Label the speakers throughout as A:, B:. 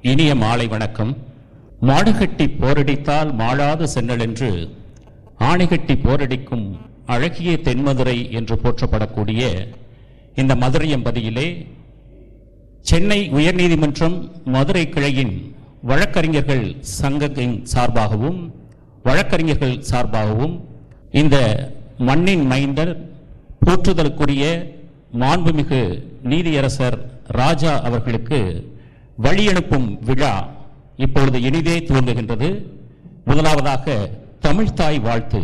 A: இனிய மாலை வணக்கம். மாடுகட்டி போரடித்தால் மாளாது சென்னல் என்று ஆணைகட்டி போரடிக்கும் அழகிய தென்மதுரை என்று போற்றப்படக்கூடிய இந்த மதுரை எம்பதியிலே சென்னை உயர்நீதிமன்றம் மதுரை கிளையின் வழக்கறிஞர்கள் சங்கத்தின் சார்பாகவும் வழக்கறிஞர்கள் சார்பாகவும் இந்த மண்ணின் மைந்தர் போற்றுதலுக்குரிய மாண்புமிகு நீதியரசர் ராஜா அவர்களுக்கு வழியனுப்பும் விழா இப்பொழுது இனிதே துவங்குகின்றது. முதலாவதாக தமிழ் தாய் வாழ்த்து.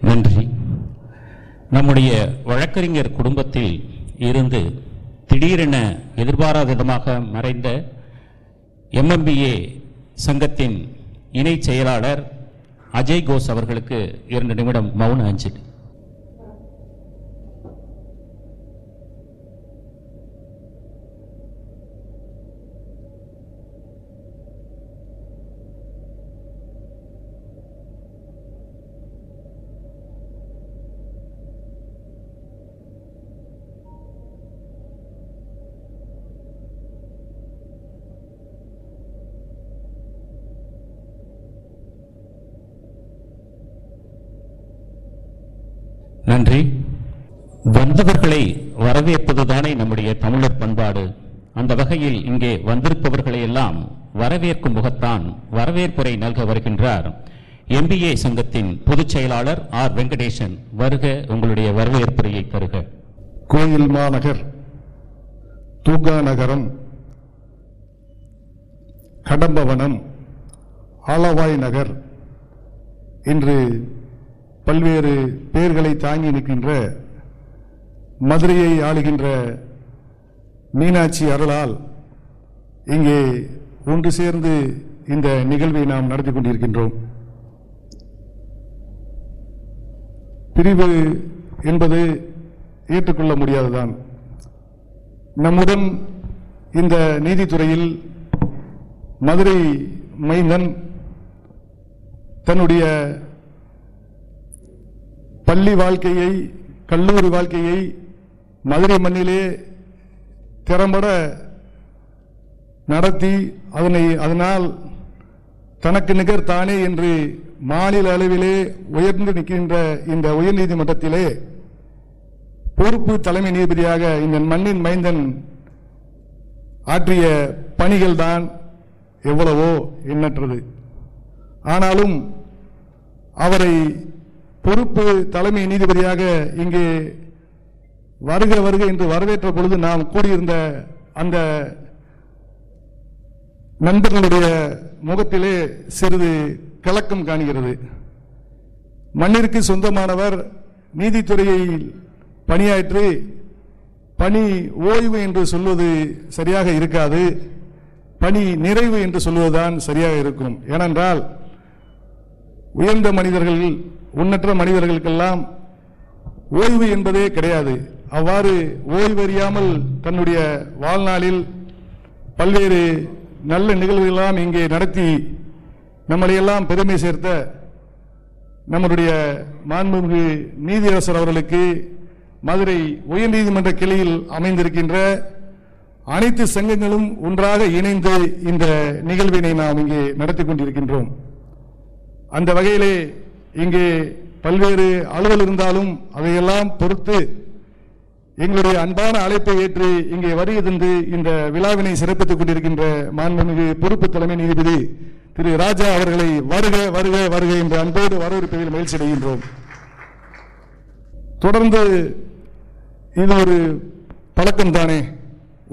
A: நன்றி. நம்முடைய வழக்கறிஞர் குடும்பத்தில் இருந்து திடீரென எதிர்பாராத விதமாக மறைந்த MMBA சங்கத்தின் இணை செயலாளர் அஜய் கோஷ் அவர்களுக்கு 2 நிமிடம் மௌன அஞ்சலி. நன்றி. வந்தவர்களை வரவேற்பதுதானே நம்முடைய தமிழர் பண்பாடு. அந்த வகையில் இங்கே வந்திருப்பவர்களை எல்லாம் வரவேற்கும் முகத்தான் வரவேற்புரை நல்க வருகின்றார் MBA சங்கத்தின் பொதுச் செயலாளர் R. வெங்கடேசன். வருக, உங்களுடைய வரவேற்புரையை தருக.
B: கோயில் மாநகர், தூங்கா நகரம், கடம்பவனம், ஆலவாய் நகர் இன்று பல்வேறு பெயர்களை தாங்கி நிற்கின்ற மதுரையை ஆளுகின்ற மீனாட்சி அருளால் இங்கே ஒன்று சேர்ந்து இந்த நிகழ்வை நாம் நடத்தி கொண்டிருக்கின்றோம். பிரிவு என்பது ஏற்றுக்கொள்ள முடியாதுதான். நம்முடன் இந்த நீதித்துறையில் மதுரை மைந்தன் தன்னுடைய பள்ளி வாழ்க்கையை, கல்லூரி வாழ்க்கையை மதுரை மண்ணிலே திறம்பட நடத்தி அதனால் தனக்கு நிகர் தானே என்று மாநில அளவிலே உயர்ந்து நிற்கின்ற இந்த உயர்நீதிமன்றத்திலே பொறுப்பு தலைமை நீதிபதியாக இந்த மண்ணின் மைந்தன் ஆற்றிய பணிகள் தான் எவ்வளவோ எண்ணற்றது. ஆனாலும் அவரை பொறுப்பு தலைமை நீதிபதியாக இங்கே வருக வருக என்று வரவேற்ற பொழுது நாம் கூடியிருந்த அந்த நண்பர்களுடைய முகத்திலே சிறிது கலக்கம் காணுகிறது. மண்ணிற்கு சொந்தமானவர், நீதித்துறையில் பணியாற்றி பணி ஓய்வு என்று சொல்வது சரியாக இருக்காது, பணி நிறைவு என்று சொல்வதுதான் சரியாக இருக்கும். ஏனென்றால் உயர்ந்த மனிதர்கள், உன்னற்ற மனிதர்களுக்கெல்லாம் ஓய்வு என்பதே கிடையாது. அவ்வாறு ஓய்வறியாமல் தன்னுடைய வாழ்நாளில் பல்வேறு நல்ல நிகழ்வுகளெல்லாம் இங்கே நடத்தி நம்மளையெல்லாம் பெருமை சேர்த்த நம்முடைய மாண்புமிகு நீதியரசர் அவர்களுக்கு மதுரை உயர்நீதிமன்ற கிளையில் அமைந்திருக்கின்ற அனைத்து சங்கங்களும் ஒன்றாக இணைந்து இந்த நிகழ்வினை நாம் இங்கே நடத்தி கொண்டிருக்கின்றோம். அந்த வகையிலே இங்கே பல்வேறு அலுவல் இருந்தாலும் அதையெல்லாம் பொறுத்து எங்களுடைய அன்பான அழைப்பை ஏற்று இங்கே வருகை தந்து இந்த விழாவினை சிறப்பித்துக் கொண்டிருக்கின்ற மாண்புமிகு பொறுப்பு தலைமை நீதிபதி திரு ராஜா அவர்களை வருக வருக வருக என்ற அன்போடு வரவேற்பதில் மகிழ்ச்சி அடைகின்றோம். தொடர்ந்து இது ஒரு பழக்கம் தானே,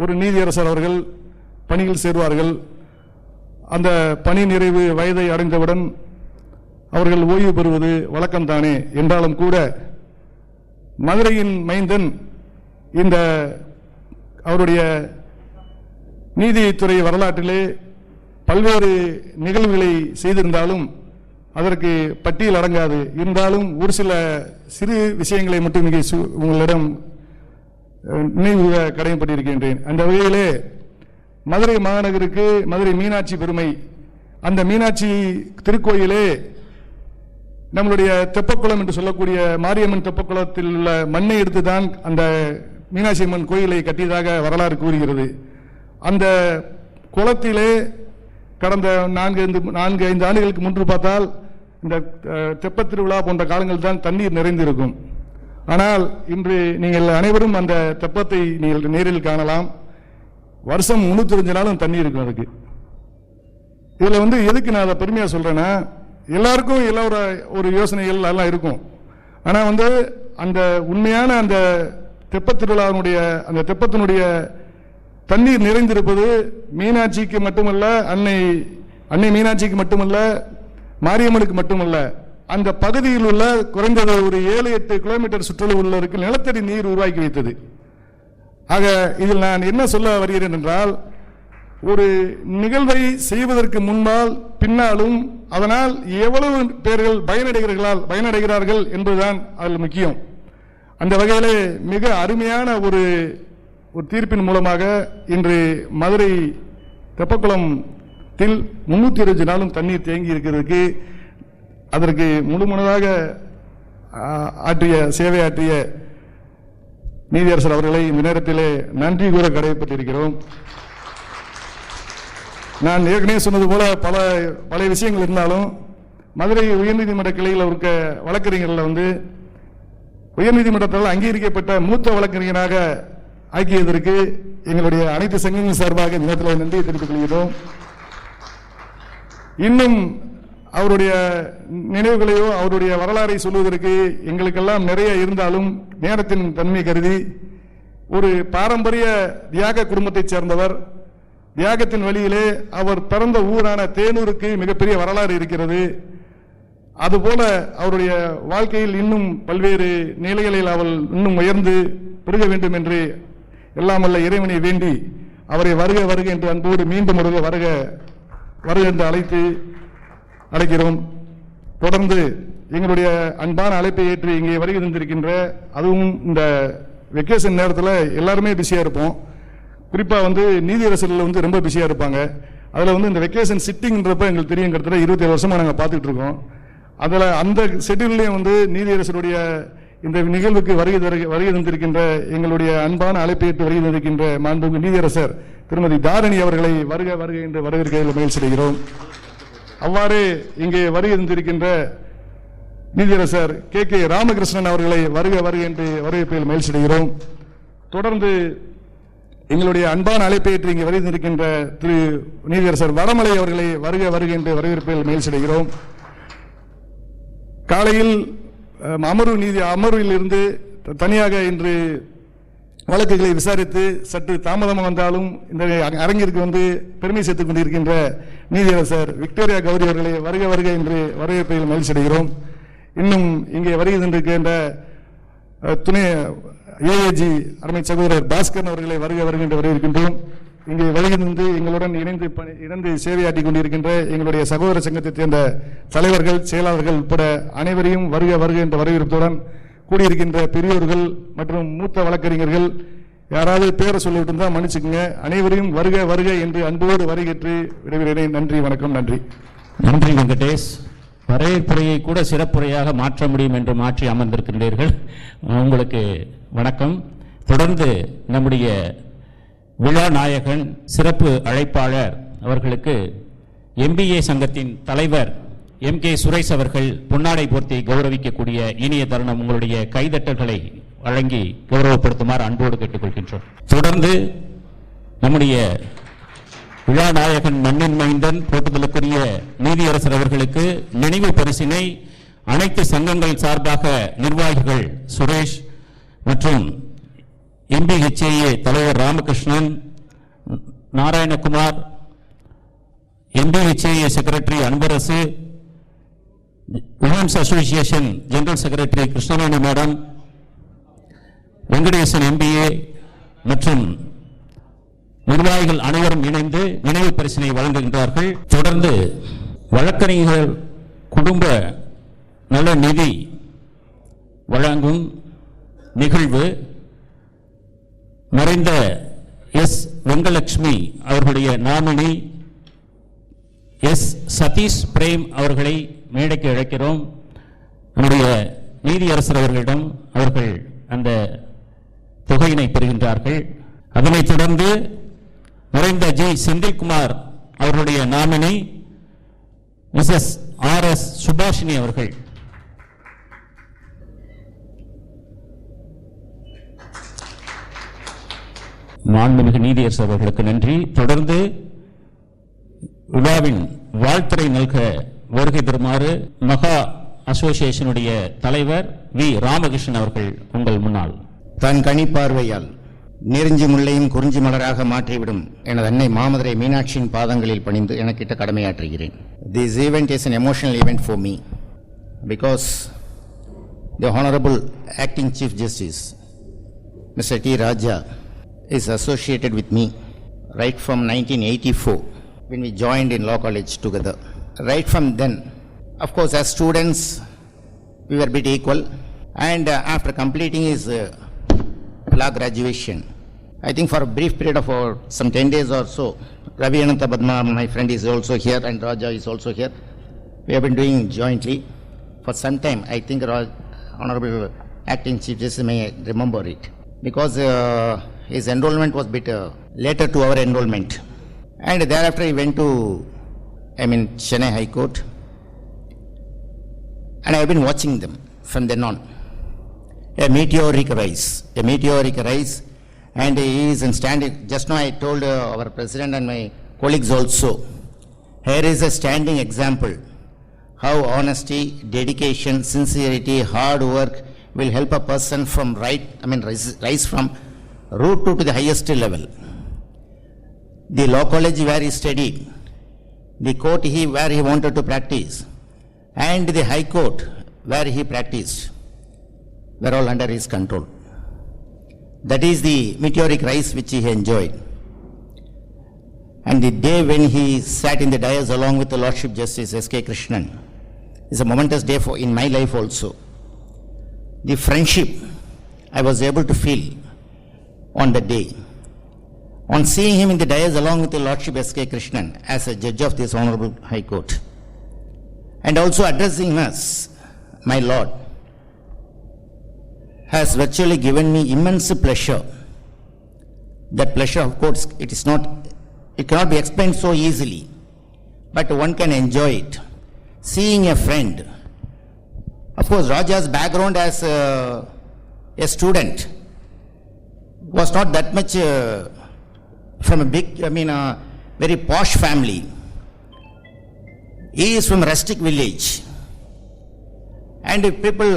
B: ஒரு நீதியரசர் அவர்கள் பணியில் சேர்வார்கள். அந்த பணி நிறைவு வயதை அடைந்தவுடன் அவர்கள் ஓய்வு பெறுவது வழக்கம்தானே. என்றாலும் கூட மதுரையின் மைந்தன் இந்த அவருடைய நீதித்துறை வரலாற்றிலே பல்வேறு நிகழ்வுகளை செய்திருந்தாலும் அதற்கு பட்டியல் அடங்காது. இருந்தாலும் ஒரு சில சிறு விஷயங்களை மட்டும் இங்கே உங்களிடம் நினைவு கடமைப்பட்டிருக்கின்றேன். அந்த வகையிலே மதுரை மாநகருக்கு மதுரை மீனாட்சி பெருமை. அந்த மீனாட்சி திருக்கோயிலே நம்மளுடைய தெப்பக்குளம் என்று சொல்லக்கூடிய மாரியம்மன் தெப்பக்குளத்தில் உள்ள மண்ணை எடுத்துதான் அந்த மீனாட்சி அம்மன் கோயிலை கட்டியதாக வரலாறு கூறுகிறது. அந்த குளத்திலே கடந்த 4-5 ஆண்டுகளுக்கு முன்பு பார்த்தால் இந்த தெப்பத் திருவிழா போன்ற காலங்கள் தான் தண்ணீர் நிறைந்திருக்கும். ஆனால் இன்று நீங்கள் அனைவரும் அந்த தெப்பத்தை நீங்கள் நேரில் காணலாம். வருஷம் 305 நாளும் தண்ணி இருக்கும். அதுக்கு இதுல எதுக்கு நான் அதை பெருமையா சொல்றேன்னா, எல்லாருக்கும் எல்லா ஒரு யோசனைகள் எல்லாம் இருக்கும். ஆனா அந்த உண்மையான அந்த தெப்பத் திருவிழாவினுடைய அந்த தெப்பத்தினுடைய தண்ணீர் நிறைந்திருப்பது மீனாட்சிக்கு மட்டுமல்ல, அன்னை மீனாட்சிக்கு மட்டுமல்ல, மாரியம்மனுக்கு மட்டுமல்ல, அந்த பகுதியில் உள்ள குறைந்தது ஒரு 7-8 கிலோமீட்டர் சுற்றளவு உள்ளவருக்கு நிலத்தடி நீர் உருவாக்கி வைத்தது. ஆக இதில் நான் என்ன சொல்ல வருகிறேன் என்றால், ஒரு நிகழ்வை செய்வதற்கு முன்னால் பின்னாலும் அதனால் எவ்வளவு பேர்கள் பயனடைகிறார்கள் என்பதுதான் அதில் முக்கியம். அந்த வகையிலே மிக அருமையான ஒரு தீர்ப்பின் மூலமாக இன்று மதுரை தெப்பக்குளத்தில் 320 நாளும் தண்ணீர் தேங்கி இருக்கிறதுக்கு அதற்கு முழுமனதாக சேவையாற்றிய நீதியரசர் அவர்களை இந்த நேரத்திலே நன்றி கூற கடமைப்பட்டிருக்கிறோம். நான் ஏற்கனவே சொன்னது போல பல விஷயங்கள் இருந்தாலும் மதுரை உயர்நீதிமன்ற கிளையில் இருக்க வழக்கறிஞர்கள் உயர்நீதிமன்றத்தால் அங்கீகரிக்கப்பட்ட மூத்த வழக்கறிஞராக ஆக்கியதற்கு எங்களுடைய அனைத்து சங்கங்கள் சார்பாக இந்த நேரத்தில் நன்றியை தெரிவித்துக் கொள்கிறோம். இன்னும் அவருடைய நினைவுகளையோ அவருடைய வரலாறை சொல்வதற்கு எங்களுக்கெல்லாம் நிறைய இருந்தாலும் நேரத்தின் தன்மை கருதி, ஒரு பாரம்பரிய தியாக குடும்பத்தைச் சேர்ந்தவர். தியாகத்தின் வழியிலே அவர் பிறந்த ஊரான தேனூருக்கு மிகப்பெரிய வரலாறு இருக்கிறது. அதுபோல அவருடைய வாழ்க்கையில் இன்னும் பல்வேறு நிலைகளில் அவள் இன்னும் உயர்ந்து பெருக வேண்டும் என்று எல்லாம் வல்ல இறைவனை வேண்டி அவரை வருக வருக என்று அன்போடு மீண்டும் வருக வருக என்று அழைக்கிறோம். தொடர்ந்து எங்களுடைய அன்பான அழைப்பை ஏற்று இங்கே வருகை தந்திருக்கின்ற, அதுவும் இந்த வெக்கேஷன் நேரத்தில் எல்லாருமே பிஸியா இருப்போம். குறிப்பா நீதியரசர்கள் ரொம்ப பிஸியா இருப்பாங்க. அதுல இந்த வெக்கேஷன் சிட்டிங்ன்றப்ப எங்களுக்கு தெரியும், கிட்டத்தட்ட 27 வருஷமா நாங்கள் பார்த்துட்டு இருக்கோம். அதுல அந்த ஷெட்யூல்லையும் நீதியரசருடைய இந்த நிகழ்வுக்கு வருகை தந்திருக்கின்ற எங்களுடைய அன்பான அழைப்பை ஏற்று வருகை தந்திருக்கின்ற மாண்புமிகு நீதியரசர் திருமதி தாரணி அவர்களை வருக வருக என்று வரவேற்கையில் மகிழ்ச்சி அடைகிறோம். அவ்வாறு இங்கே வருகை தந்திருக்கின்ற நீதியரசர் கே ராமகிருஷ்ணன் அவர்களை வருக வருக என்று வரவேற்பில் மகிழ்ச்சி அடைகிறோம். தொடர்ந்து எங்களுடைய அன்பான அழைப்பை ஏற்று இங்கே வருகை தந்திருக்கின்ற திரு நீதியரசர் வடமலை அவர்களை வருக வருக என்று வரவேற்பில் மகிழ்ச்சி அடைகிறோம். காலையில் அமர்வில் இருந்து தனியாக இன்று வழக்குகளை விசாரித்து சற்று தாமதமாக வந்தாலும் இந்த அரங்கிற்கு பெருமை சேர்த்துக் கொண்டிருக்கின்ற நீதியரசர் விக்டோரியா கௌரி அவர்களை வருக வருக என்று வரவேற்பதில் மகிழ்ச்சி அடைகிறோம். இன்னும் இங்கே வருகை தந்திருக்கின்ற துணை ஏஏஜி அருமை சகோதரர் பாஸ்கர் அவர்களை வருக வருக என்று வரவேற்கின்றோம். இங்கே வருகை தந்து எங்களுடன் இணைந்து சேவையாற்றிக் கொண்டிருக்கின்ற எங்களுடைய சகோதர சங்கத்தைச் சேர்ந்த தலைவர்கள், செயலாளர்கள் உட்பட அனைவரையும் வருக வருக என்ற வரவேற்புடன் கூடியிருக்கின்ற பெரியோர்கள் மற்றும் மூத்த வழக்கறிஞர்கள், யாராவது பேரை சொல்லிட்டு இருந்தால் மன்னிச்சுக்கோங்க. அனைவரையும் வருக வருக என்று அன்போடு வருகேற்று விடைபெறுகிறேன். நன்றி, வணக்கம். நன்றி.
A: நன்றி வெங்கடேஷ். வரவேற்புரையை கூட சிறப்புரையாக மாற்ற முடியும் என்று மாற்றி அமர்ந்திருக்கின்றீர்கள். உங்களுக்கு வணக்கம். தொடர்ந்து நம்முடைய விழா நாயகன் சிறப்பு அழைப்பாளர் அவர்களுக்கு MBA சங்கத்தின் தலைவர் MK சுரேஷ் அவர்கள் பொன்னாடை போர்த்தி கௌரவிக்கக்கூடிய இனிய தருணம். உங்களுடைய கைதட்டல்களை வழங்கி கௌரவப்படுத்துமாறு அன்போடு கேட்டுக்கொள்கின்றோம். தொடர்ந்து நம்முடைய விழாநாயகன் மண்ணின் மைந்தன் போற்றுதலுக்குரிய நீதியரசர் அவர்களுக்கு நினைவு பரிசினை அனைத்து சங்கங்கள் சார்பாக நிர்வாகிகள் சுரேஷ் மற்றும் MBHA தலைவர் Ramakrishnan, Narayanakumar, MBHA secretary Anbarasu, women's association general secretary Krishnaveni madam, Venkatesan MBA மற்றும் நிர்வாகிகள் அனைவரும் இணைந்து நினைவு பரிசினை வழங்குகின்றார்கள். தொடர்ந்து வழக்கறிஞர்கள் குடும்ப நல நிதி வழங்கும் நிகழ்வு மறைந்த எஸ். வெங்கலட்சுமி அவர்களுடைய நாமினி எஸ். சதீஷ் பிரேம் அவர்களை மேடைக்கு அழைக்கிறோம். நம்முடைய நீதியரசர் அவர்களிடம் அவர்கள் அந்த தொகையினை பெறுகின்றார்கள். அதனைத் தொடர்ந்து மறைந்த ஜி. செந்தில்குமார் அவர்களுடைய நாமினி மிஸ்ஸஸ் RS சுபாஷினி அவர்கள். மாண்புமிகு நீதியரசர் அவர்களுக்கு நன்றி. தொடர்ந்து விழாவின் வாழ்த்துரை நல்க வருகை தருமாறு மகா அசோசியேஷனுடைய தலைவர் வி. ராமகிருஷ்ணன் அவர்கள் உங்கள் முன்னால்.
C: தன் கனிப்பார்வையால் நெருஞ்சி முல்லையும் குறிஞ்சி மலராக மாற்றிவிடும் எனது அன்னை மாமதுரை மீனாட்சியின் பாதங்களில் பணிந்து எனக்கிட்ட கடமையாற்றுகிறேன். This event is an emotional event for me because the Honorable Acting Chief Justice Mr. T. Raja is associated with me right from 1984 when we joined in law college together. Right from then, of course, as students we were a bit equal, and after completing his law graduation, I think for a brief period of some 10 days or so, Ravi Ananta Padma, my friend, is also here, and Raja is also here. We have been doing jointly for some time. I think Honorable Acting Chief Justice may remember it, because his enrollment was a bit later to our enrollment, and thereafter he went to Chennai High Court, and I have been watching them from then on. A meteoric rise, and he is in standing. Just now I told our president and my colleagues also, here is a standing example how honesty, dedication, sincerity, hard work will help a person from rise from root to the highest level. The law college where he studied, the court where he wanted to practice, and the high court where he practiced were all under his control. That is the meteoric rise which he enjoyed. And the day when he sat in the dais along with the Lordship Justice S.K. Krishnan is a momentous day in my life also. The friendship I was able to feel on the day, on seeing him in the dais along with the Lordship S.K. Krishnan as a judge of this Honorable High Court, and also addressing us, my Lord, has virtually given me immense pleasure. That pleasure, of course, it cannot be explained so easily, but one can enjoy it. Seeing a friend, of course, Raja's background as a student was not that much from a big, very posh family. He is from a rustic village, and if people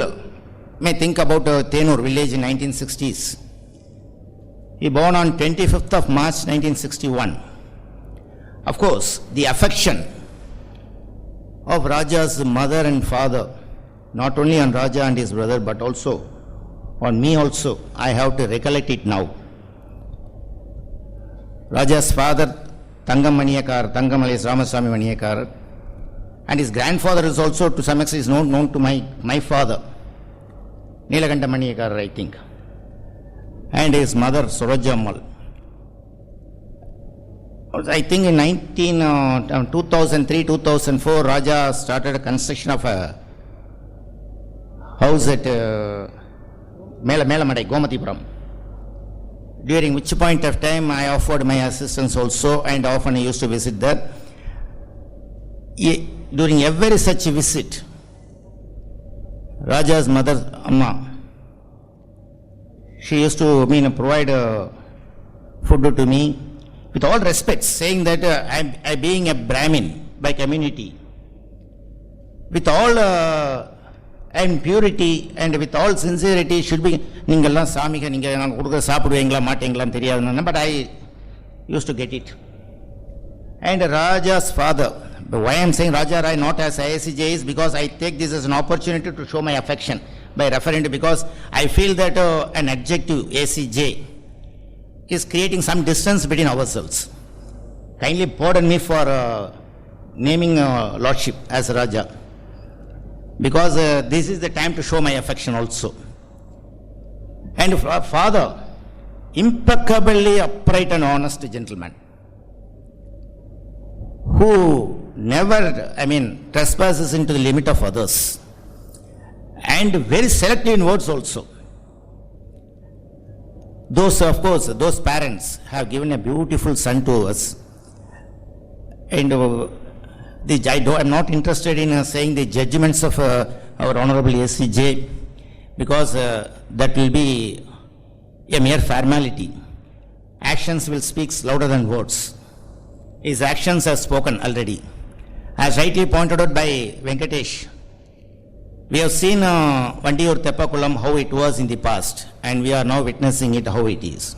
C: may think about Tenur village in 1960s. He born on 25th of March 1961. Of course, the affection of Raja's mother and father, not only on Raja and his brother, but also on me also, I have to recollect it now. Raja's father, Tangam is Ramaswamy Maniyakar, and his grandfather is also to some extent known to my father, Nilakanta Maniyakar, I think, and his mother Surajammal. I think in 2003-2004, Raja started a construction of a house at Melamadai, Gomatipuram, during which point of time I offered my assistance also, and often I used to visit there. During every such visit, Raja's mother, Amma, She used to, provide food to me with all respect, saying that I being a Brahmin by community, with all and purity and with all sincerity should be, நீங்கெல்லாம் சாமிக நீங்கள் நான் கொடுக்குற சாப்பிடுவீங்களா மாட்டீங்களான்னு தெரியாதுன்னு, but I used to get it. And Raja's father, why I am saying Raja Rai not as ISCJ is because I take this as an opportunity to show my affection by referring to, because I feel that an adjective ACJ is creating some distance between ourselves. Kindly pardon me for naming Lordship as Raja, because this is the time to show my affection also. And father, impeccably upright and honest gentleman, who never, trespasses into the limit of others, and very selective in words also. Those, of course, those parents have given a beautiful son to us, and I'm not interested in saying the judgments of our Honorable ACJ, because that will be a mere formality. Actions will speak louder than words. His actions have spoken already. As rightly pointed out by Venkatesh, we have seen Vandiyur Teppakulam how it was in the past, and we are now witnessing it how it is.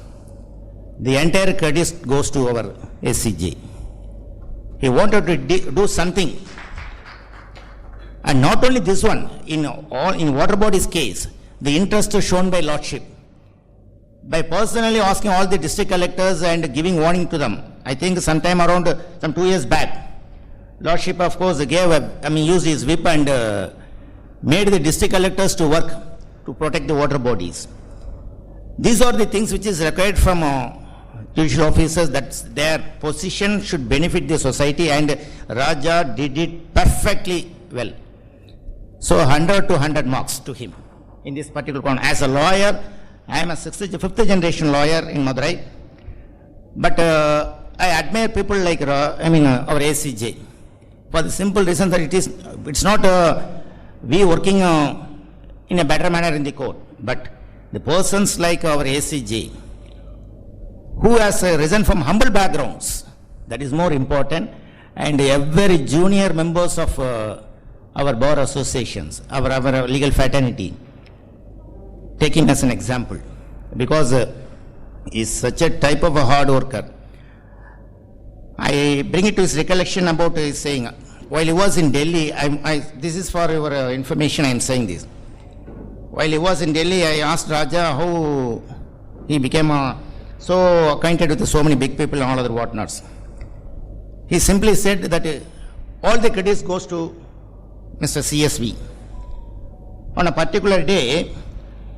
C: The entire credit goes to our ACJ. He wanted to do something, and not only this one, in water bodies case, the interest shown by Lordship, by personally asking all the district collectors and giving warning to them. I think sometime around some 2 years back, Lordship of course used his whip and made the district collectors to work to protect the water bodies. These are the things which is required from judicial officers, that their position should benefit the society, and Raja did it perfectly well. So 100 to 100 marks to him in this particular point. As a lawyer, I am a 5th generation lawyer in Madurai, but I admire people like our ACJ for the simple reason that it's not we working in a better manner in the court, but the persons like our ACJ who has risen from humble backgrounds, that is more important, and every junior members of our bar associations, our legal fraternity, take him as an example, because he is such a type of a hard worker. I bring it to his recollection about his saying, while he was in Delhi, this is for your information I am saying this. While he was in Delhi, I asked Raja how he became so acquainted with so many big people and all other whatnots. He simply said that all the credit goes to Mr. CSV. On a particular day,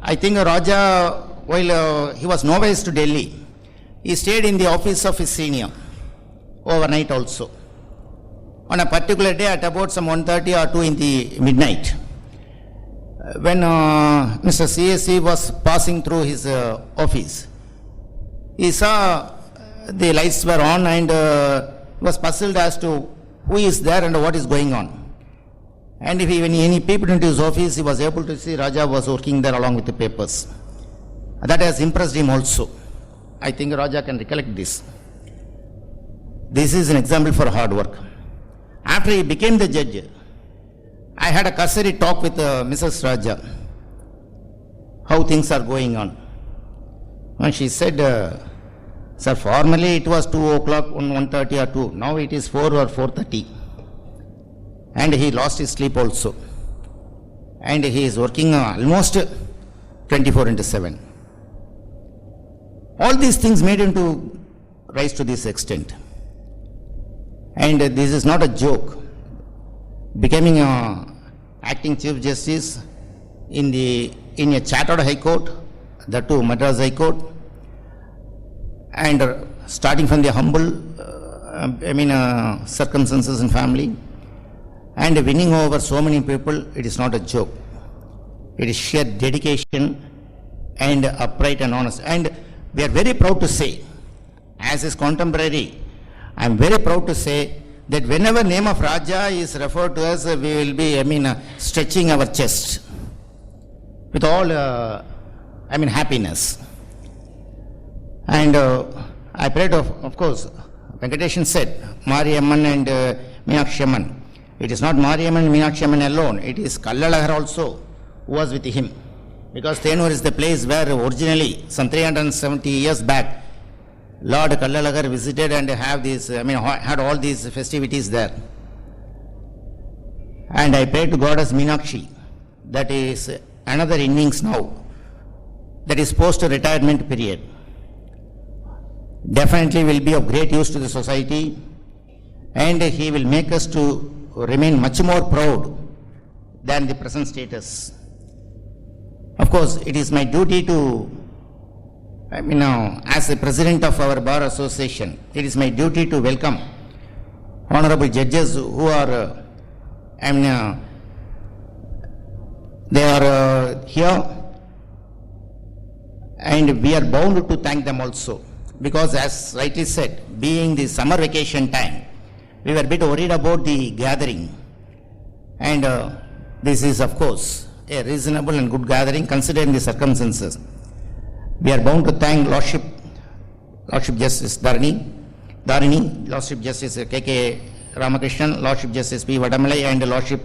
C: I think Raja, while he was novice to Delhi, he stayed in the office of his senior overnight also. On a particular day at about some 1:30 or 2 in the midnight, when Mr. CSV was passing through his office, he saw the lights were on, and was puzzled as to who is there and what is going on. And when he peeped into his office, he was able to see Raja was working there along with the papers. That has impressed him also. I think Raja can recollect this. This is an example for hard work. After he became the judge, I had a cursory talk with Mrs. Raja, how things are going on. And she said, sir, formerly it was 2 o'clock, 1:30 or 2. Now it is 4 or 4:30. And he lost his sleep also. And he is working almost 24/7. All these things made him to rise to this extent. And this is not a joke. Becoming acting Chief Justice in a chartered High Court, that too Madras High Court, and starting from the humble circumstances and family, and winning over so many people, it is not a joke. It is sheer dedication and upright and honest. And we are very proud to say, as his contemporary, I am very proud to say that whenever name of Raja is referred to us, we will be, stretching our chest with all happiness. And I prayed, of course, Venkateshan said, Mariamman and Meenakshi Amman. It is not Mariamman and Meenakshi Amman alone, it is Kallalahar also who was with him. Because Thenur is the place where originally, some 370 years back, Lord Kallalahar visited and had all these festivities there. And I pray to Goddess Meenakshi, that is another innings now, that is post-retirement period. Definitely will be of great use to the society, and he will make us to remain much more proud than the present status. Of course, it is my duty to, as the president of our Bar Association, it is my duty to welcome honorable judges who are, they are here, and we are bound to thank them also. Because as rightly said, being the summer vacation time, we were a bit worried about the gathering. And this is, of course, a reasonable and good gathering considering the circumstances. We are bound to thank Lordship Justice Dharini, Lordship Justice K.K. Ramakrishnan, Lordship Justice P. Vadamalai, and Lordship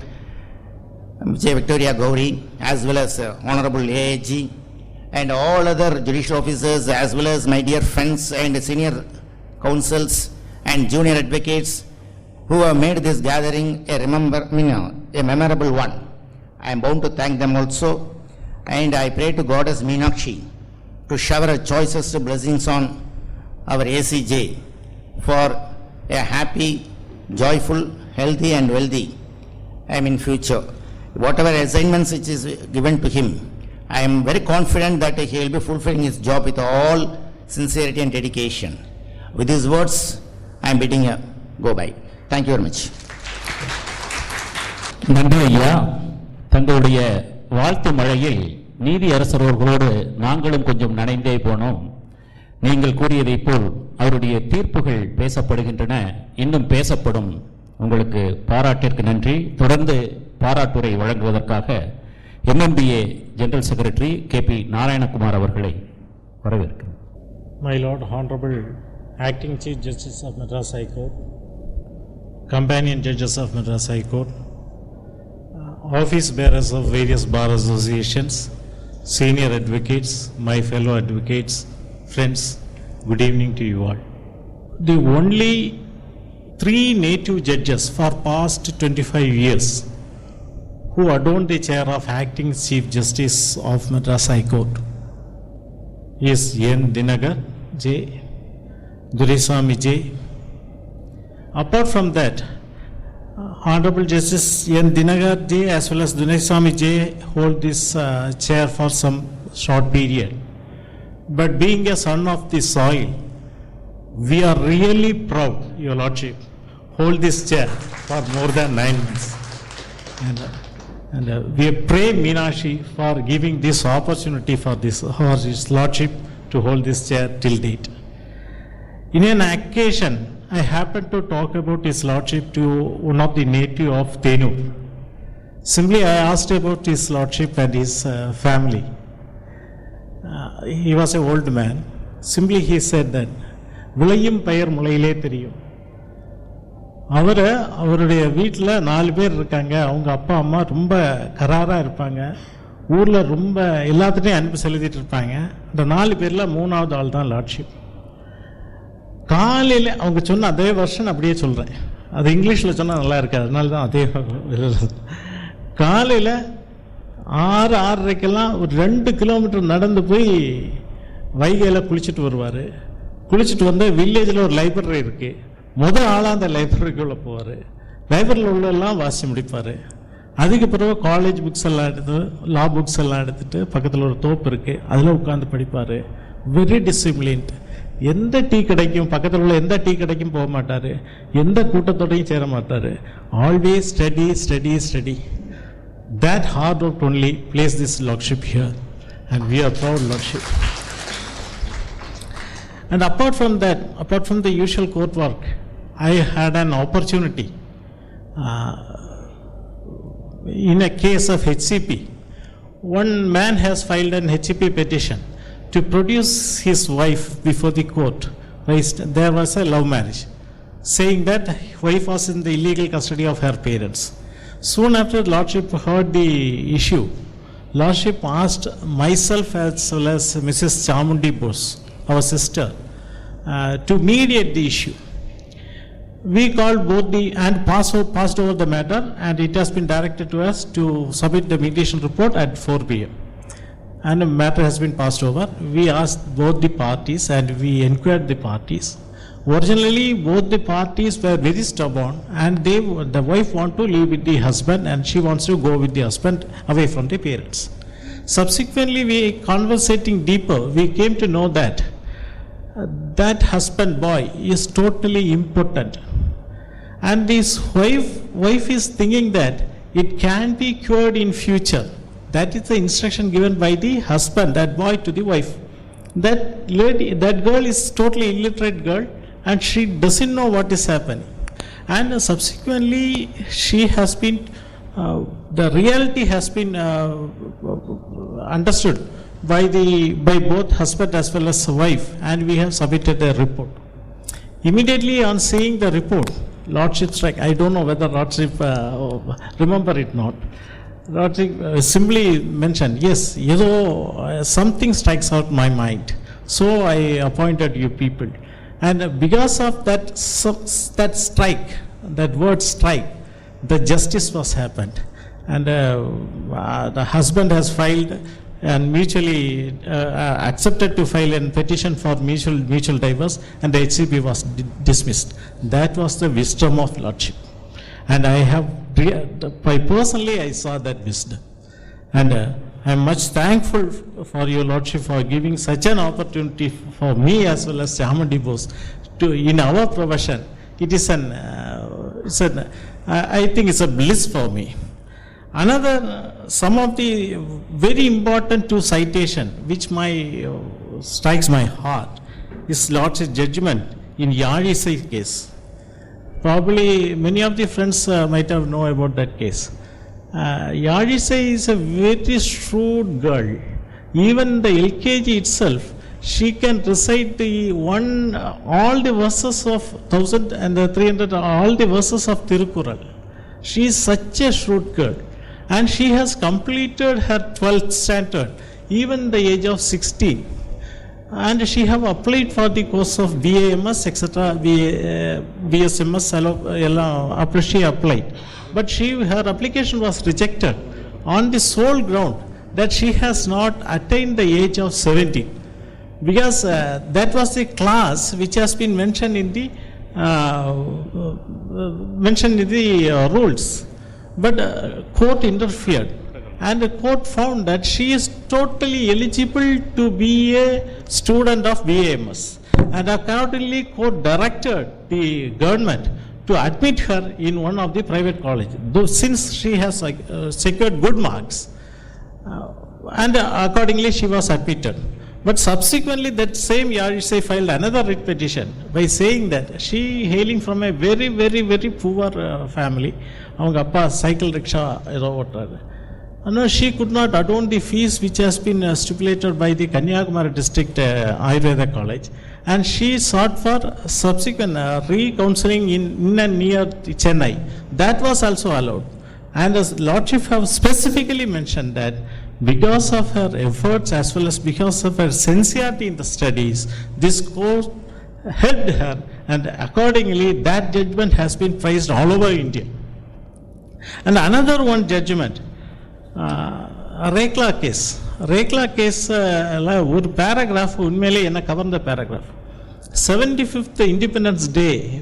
C: J. Victoria Gauri, as well as Honorable AAG, and all other judicial officers, as well as my dear friends and senior counsels and junior advocates who have made this gathering a memorable one. I am bound to thank them also, and I pray to Goddess Meenakshi to shower her choicest blessings on our ACJ for a happy, joyful, healthy and wealthy future. Whatever assignments which is given to him, I am very confident that he will be fulfilling his job with all sincerity and dedication. With these words, I am bidding a go-bye. Thank you very much.
A: நன்றி ஐயா. தங்களுடைய வாழ்த்து மழையில் நீதி அரசர்களோடு நாங்களும் கொஞ்சம் நனைந்தே போனோம். நீங்கள் கூறியதைப் போல் அவருடைய தீர்ப்புகள் பேசப்படுகின்றன, இன்னும் பேசப்படும். உங்களுக்கு பாராட்டிற்கு நன்றி. தொடர்ந்து பாராட்டுரை வழங்குவதற்காக MMBA General Secretary K.P. Narayankumar அவர்களை வரவேற்கிறேன்.
D: My Lord, Hon'Ble Acting Chief Justice of Madras High Court, Companion Judges of Madras High Court, Office Bearers of various bar associations, Senior Advocates, my fellow advocates, friends, good evening to you all. The only 3 native judges for past 25 years who adorn the chair of Acting Chief Justice of Madras High Court is N. Dinagar J, Duraiswamy J. Apart from that, Honorable Justice N. Dinagar J as well as Duraiswamy J hold this chair for some short period. But being a son of the soil, we are really proud, Your Lordship, hold this chair for more than 9 months. And we pray Meenakshi for giving this opportunity for His Lordship to hold this chair till date. In an occasion, I happened to talk about His Lordship to one of the native of Thenur. Simply I asked about His Lordship and his family. He was an old man. Simply he said that, விளையும் பெயர் முளையிலே தெரியும். அவருடைய வீட்டில் 4 பேர் இருக்காங்க. அவங்க அப்பா அம்மா ரொம்ப கராராக இருப்பாங்க. ஊரில் ரொம்ப எல்லாத்துட்டையும் அனுப்பி செலுத்திட்டு இருப்பாங்க. அந்த 4 பேரில் 3ஆவது ஆள் தான் லார்ட்ஷிப். காலையில் அவங்க சொன்ன அதே வருஷன் அப்படியே சொல்கிறேன். அது இங்கிலீஷில் சொன்னால் நல்லா இருக்காது, அதனால தான் அதே காலையில் 6-6:30க்கெல்லாம் ஒரு 2 கிலோமீட்டர் நடந்து போய் வைகையில் குளிச்சுட்டு வருவார். குளிச்சுட்டு வந்து வில்லேஜில் ஒரு லைப்ரரி இருக்குது. ஆளாக அந்த லைப்ரரிக்குள்ளே போவார். லைப்ரரியில் உள்ளெல்லாம் வாசி முடிப்பார். அதுக்கு பிறகு காலேஜ் புக்ஸ் எல்லாம் எடுத்து, லா புக்ஸ் எல்லாம் எடுத்துகிட்டு பக்கத்தில் ஒரு தோப்பு இருக்குது, அதில் உட்காந்து படிப்பார். Very disciplined. எந்த டீ கடைக்கும், பக்கத்தில் உள்ள எந்த டீ கடைக்கும் போக மாட்டார். எந்த கூட்டத்தோடையும் சேர மாட்டார். Always study study study. That hard work only placed this Lordship here, and we are proud Lordship. And apart from that, apart from the usual court work, I had an opportunity in a case of HCP. one man has filed an HEP petition to produce his wife before the court. There was a love marriage, saying that wife was in the illegal custody of her parents. Soon after Lordship heard the issue, Lordship asked myself as well as Mrs. Chamundi Bose, our sister, to mediate the issue. We called both and passed over the matter, and it has been directed to us to submit the mediation report at 4 p.m. And the matter has been passed over. We asked both the parties and we inquired the parties. Originally, both the parties were very stubborn, and the wife wants to live with the husband and she wants to go with the husband away from the parents. Subsequently, we conversating deeper, we came to know that that husband boy is totally impotent, and this wife is thinking that it can be cured in future. That is the instruction given by the husband, that boy, to the wife. That lady, that girl is totally illiterate girl, and she doesn't know what is happening. And subsequently, she has been, the reality has been understood by both husband as well as wife, and we have submitted a report. Immediately on seeing the report, Lordship strike. I don't know whether Lordship remember it not. Lordship simply mentioned, yes, something strikes out my mind. So I appointed you people. And because of that strike, that word strike, the justice was happened. And the husband has filed and mutually accepted to file a petition for mutual divorce, and the HCB was dismissed. That was the wisdom of Lordship. And personally, I saw that wisdom. And I am much thankful for your Lordship for giving such an opportunity for me as well as Chamundi Bose to, in our profession. It is I think it's a bliss for me. Some of the very important two citation which strikes my heart is Lordship's judgment in Yadisai case. Probably many of the friends might have known about that case. Yadisai is a very shrewd girl. Even the LKG itself, she can recite all the verses of 1000 and 300, all the verses of Tirukural. She is such a shrewd girl. And she has completed her 12th standard, even the age of 16. And she have applied for the course of BAMS, etc., BSMS, she applied. But her application was rejected on the sole ground that she has not attained the age of 17. Because that was the class which has been mentioned in the rules. But court interfered, and the court found that she is totally eligible to be a student of BAMS. And accordingly, court directed the government to admit her in one of the private colleges, since she has secured good marks. And accordingly, she was admitted. But subsequently, that same Yadisai filed another writ petition by saying that she hailing from a very, very, very poor family. Avanga appa cycle rickshaw she could not atone the fees which has been stipulated by the Kanyakumari district Ayurveda college, and she sought for subsequent re-counseling in and near Chennai. That was also allowed. And as Lordship have specifically mentioned that because of her efforts as well as because of her sincerity in the studies, this court helped her, and accordingly that judgment has been praised all over India. And another one judgment, Rekla case. Rekla case, one paragraph, unmele enna kavarna paragraph. 75th Independence Day,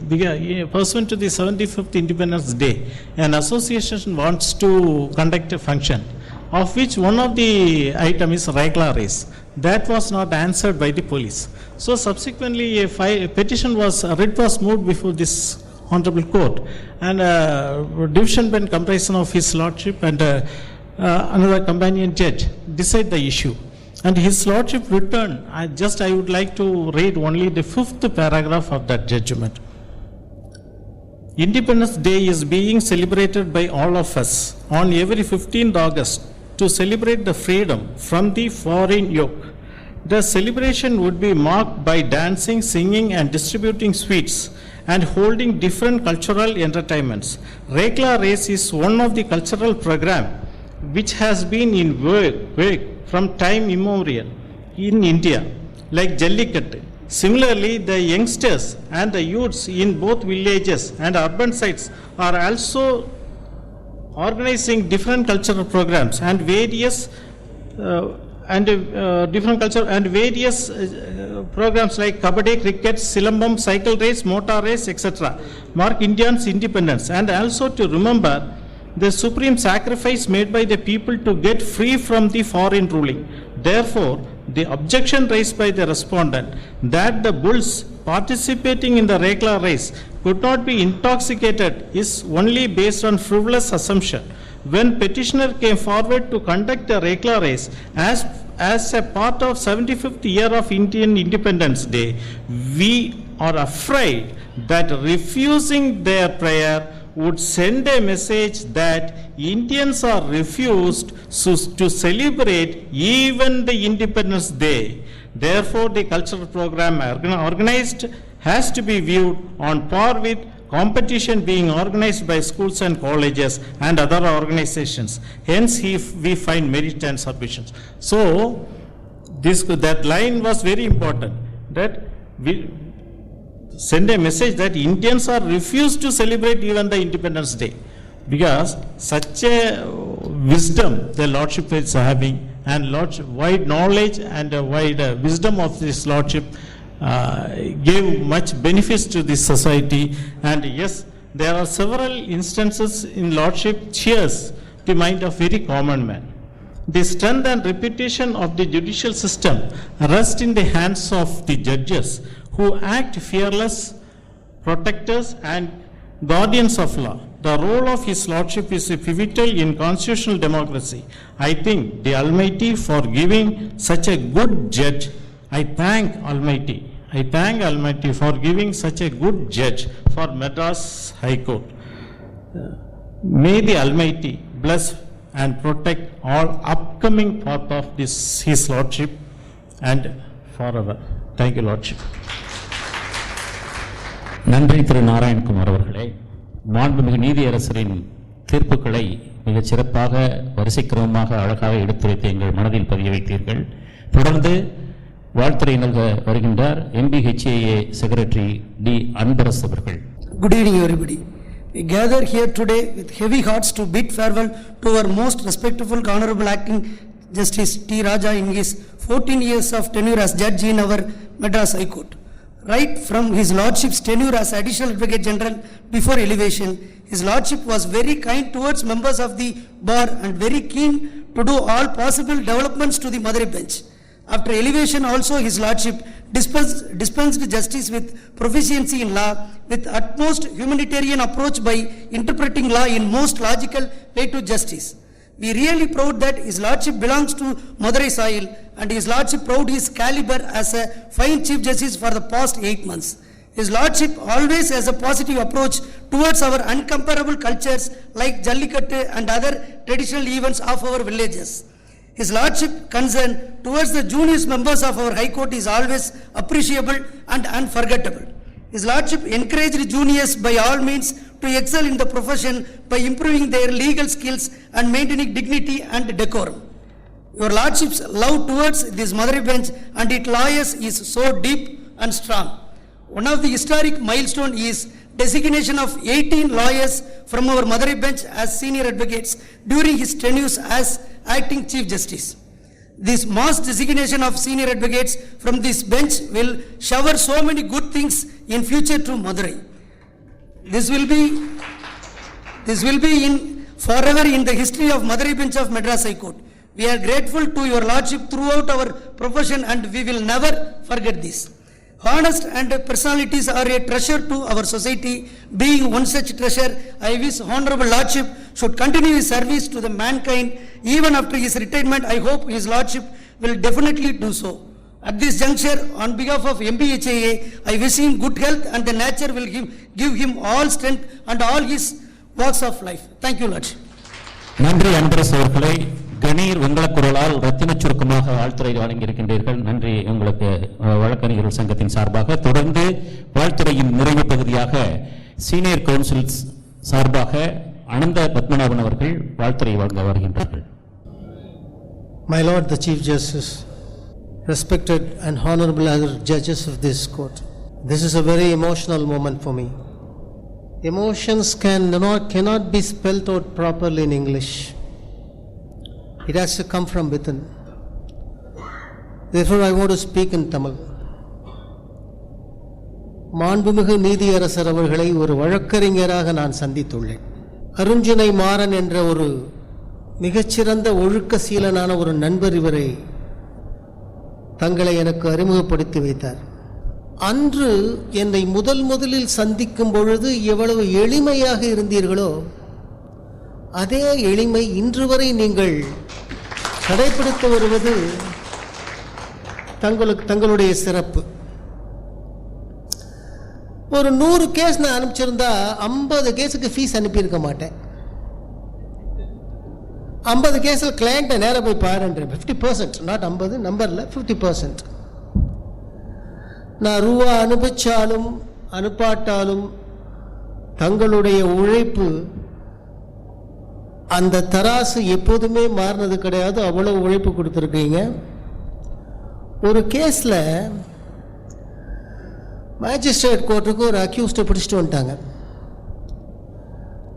D: pursuant to the 75th Independence Day, an association wants to conduct a function, of which one of the item is Rekla race. That was not answered by the police. So subsequently a writ was moved before this Hon'Ble court, and division bench comprising of His Lordship and another companion judge decide the issue. And His Lordship returned. I would like to read only the 5th paragraph of that judgment. Independence Day is being celebrated by all of us on every 15th August to celebrate the freedom from the foreign yoke. The celebration would be marked by dancing, singing, and distributing sweets, and holding different cultural entertainments. Rekla race is one of the cultural programs which has been in work from time immemorial in India, like Jallikattu. Similarly, the youngsters and the youths in both villages and urban sites are also organizing different cultural programs and various programs like Kabaddi, cricket, Silambam, cycle race, motor race, etc. mark Indians' independence, and also to remember the supreme sacrifice made by the people to get free from the foreign ruling. Therefore, the objection raised by the respondent that the bulls participating in the Rekla race could not be intoxicated is only based on frivolous assumption. When petitioner came forward to conduct the Rekla race as a part of 75th year of Indian Independence Day, we are afraid that refusing their prayer would send a message that Indians are refused to celebrate even the Independence Day. Therefore, the cultural program organized has to be viewed on par with competition being organized by schools and colleges and other organizations. Hence, we find merit and submissions. So, that line was very important, that we send a message that Indians are refused to celebrate even the Independence Day, because such a wisdom the Lordship is having, and wide knowledge and wide wisdom of this Lordship gave much benefits to this society. And yes, there are several instances in Lordship cheers the mind of very common man. The strength and reputation of the judicial system rest in the hands of the judges, who act fearless protectors and guardians of law. The role of His Lordship is pivotal in constitutional democracy. I thank the Almighty for giving such a good judge. I thank Almighty for giving such a good judge for Madras High Court. May the Almighty bless and protect all upcoming path of this His Lordship and forever. Thank you, Lordship.
A: நன்றி திரு நாராயணகுமார் அவர்களே. மாண்புமிகு நீதியரசரின் தீர்ப்புகளை மிகச் சிறப்பாக வரிசைக்கிரமமாக அழகாக எடுத்துரைத்து எங்கள் மனதில் பதிய வைத்தீர்கள். தொடர்ந்து வாழ்த்துரை நல்க வருகின்றார் MBHAA செக்ரட்டரி டி அன்பரசு அவர்கள்.
E: Good evening everybody. We gather here today with heavy hearts to bid farewell to our most respectful Honorable Acting Justice T. Raja in his 14 years of tenure as judge in our Madras High Court. Right from His Lordship's tenure as Additional Advocate General before elevation, His Lordship was very kind towards members of the bar and very keen to do all possible developments to the Madurai bench. After elevation also, His Lordship dispensed justice with proficiency in law, with utmost humanitarian approach by interpreting law in most logical way to justice. We really proud that His Lordship belongs to Madurai soil, and His Lordship proud his caliber as a fine Chief Justice for the past 8 months. His Lordship always has a positive approach towards our uncomparable cultures like Jallikattu and other traditional events of our villages. His Lordship concern towards the junior members of our High Court is always appreciable and unforgettable. His Lordship encouraged juniors by all means to excel in the profession by improving their legal skills and maintaining dignity and decorum. Your Lordship's love towards this Madurai bench and its lawyers is so deep and strong. One of the historic milestone is designation of 18 lawyers from our Madurai bench as senior advocates during his tenure as acting Chief Justice. This mass designation of senior advocates from this bench will shower so many good things in future to Madurai. This will be in forever in the history of Madurai bench of Madras High Court. We are grateful to your Lordship throughout our profession, and we will never forget this. Honest and personalities are a treasure to our society. Being one such treasure, I wish Honorable Lordship should continue his service to the mankind even after his retirement. I hope His Lordship will definitely do so. At this juncture, on behalf of MBHAA, I wish him good health, and the nature will give him all strength and all his walks of life. Thank you, Lordship.
A: நன்றி அன்பரசு அவர்களை. கணீர் வெங்கலக் குரலால் ரத்தினச் சுருக்கமாக வாழ்த்துரை வழங்கியிருக்கின்றீர்கள். நன்றி உங்களுக்கு வழக்கறிஞர்கள் சங்கத்தின் சார்பாக. தொடர்ந்து வாழ்த்துறையின் நிறைவு பகுதியாக சீனியர் கவுன்சில் சார்பாக அனந்த பத்மநாபன் அவர்கள் வாழ்த்துறை வழங்க வருகின்றார்கள்.
F: My Lord the Chief Justice, respected and honorable other judges of this court, this is a very emotional moment for me. Emotions cannot be spelled out properly in English. It has to come from within. Therefore, I want to speak in Tamil. மாண்புமிகு நீதியரசர் அவர்களை ஒரு வழக்கறிஞராக நான் சந்தித்துள்ளேன். அருஞ்சுனை மாறன் என்ற ஒரு மிகச்சிறந்த ஒழுக்க சீலனான ஒரு நண்பர் இவரை தங்களை எனக்கு அறிமுகப்படுத்தி வைத்தார். அன்று என்னை முதலில் சந்திக்கும் பொழுது எவ்வளவு எளிமையாக இருந்தீர்களோ அதே எளிமை இன்று வரை நீங்கள் கடைபிடித்து வருவது தங்களுடைய சிறப்பு. ஒரு 100 கேஸ் நான் அனுப்பிச்சிருந்தா 50 கேஸுக்கு ஃபீஸ் அனுப்பியிருக்க மாட்டேன். 50 கேஸில் கிளையண்ட்டை நேராக போய் பாருன்றேன். 50%, நாட் 50 நம்பரில் 50%. நான் ரூபா அனுப்பிச்சாலும் அனுப்பாட்டாலும் தங்களுடைய உழைப்பு அந்த தராசு எப்போதுமே மாறினது கிடையாது. அவ்வளவு உழைப்பு கொடுத்துருக்கீங்க. ஒரு கேஸில் மேஜிஸ்ட்ரேட் கோர்ட்டுக்கு ஒரு அக்யூஸ்டை பிடிச்சிட்டு வந்துட்டாங்க.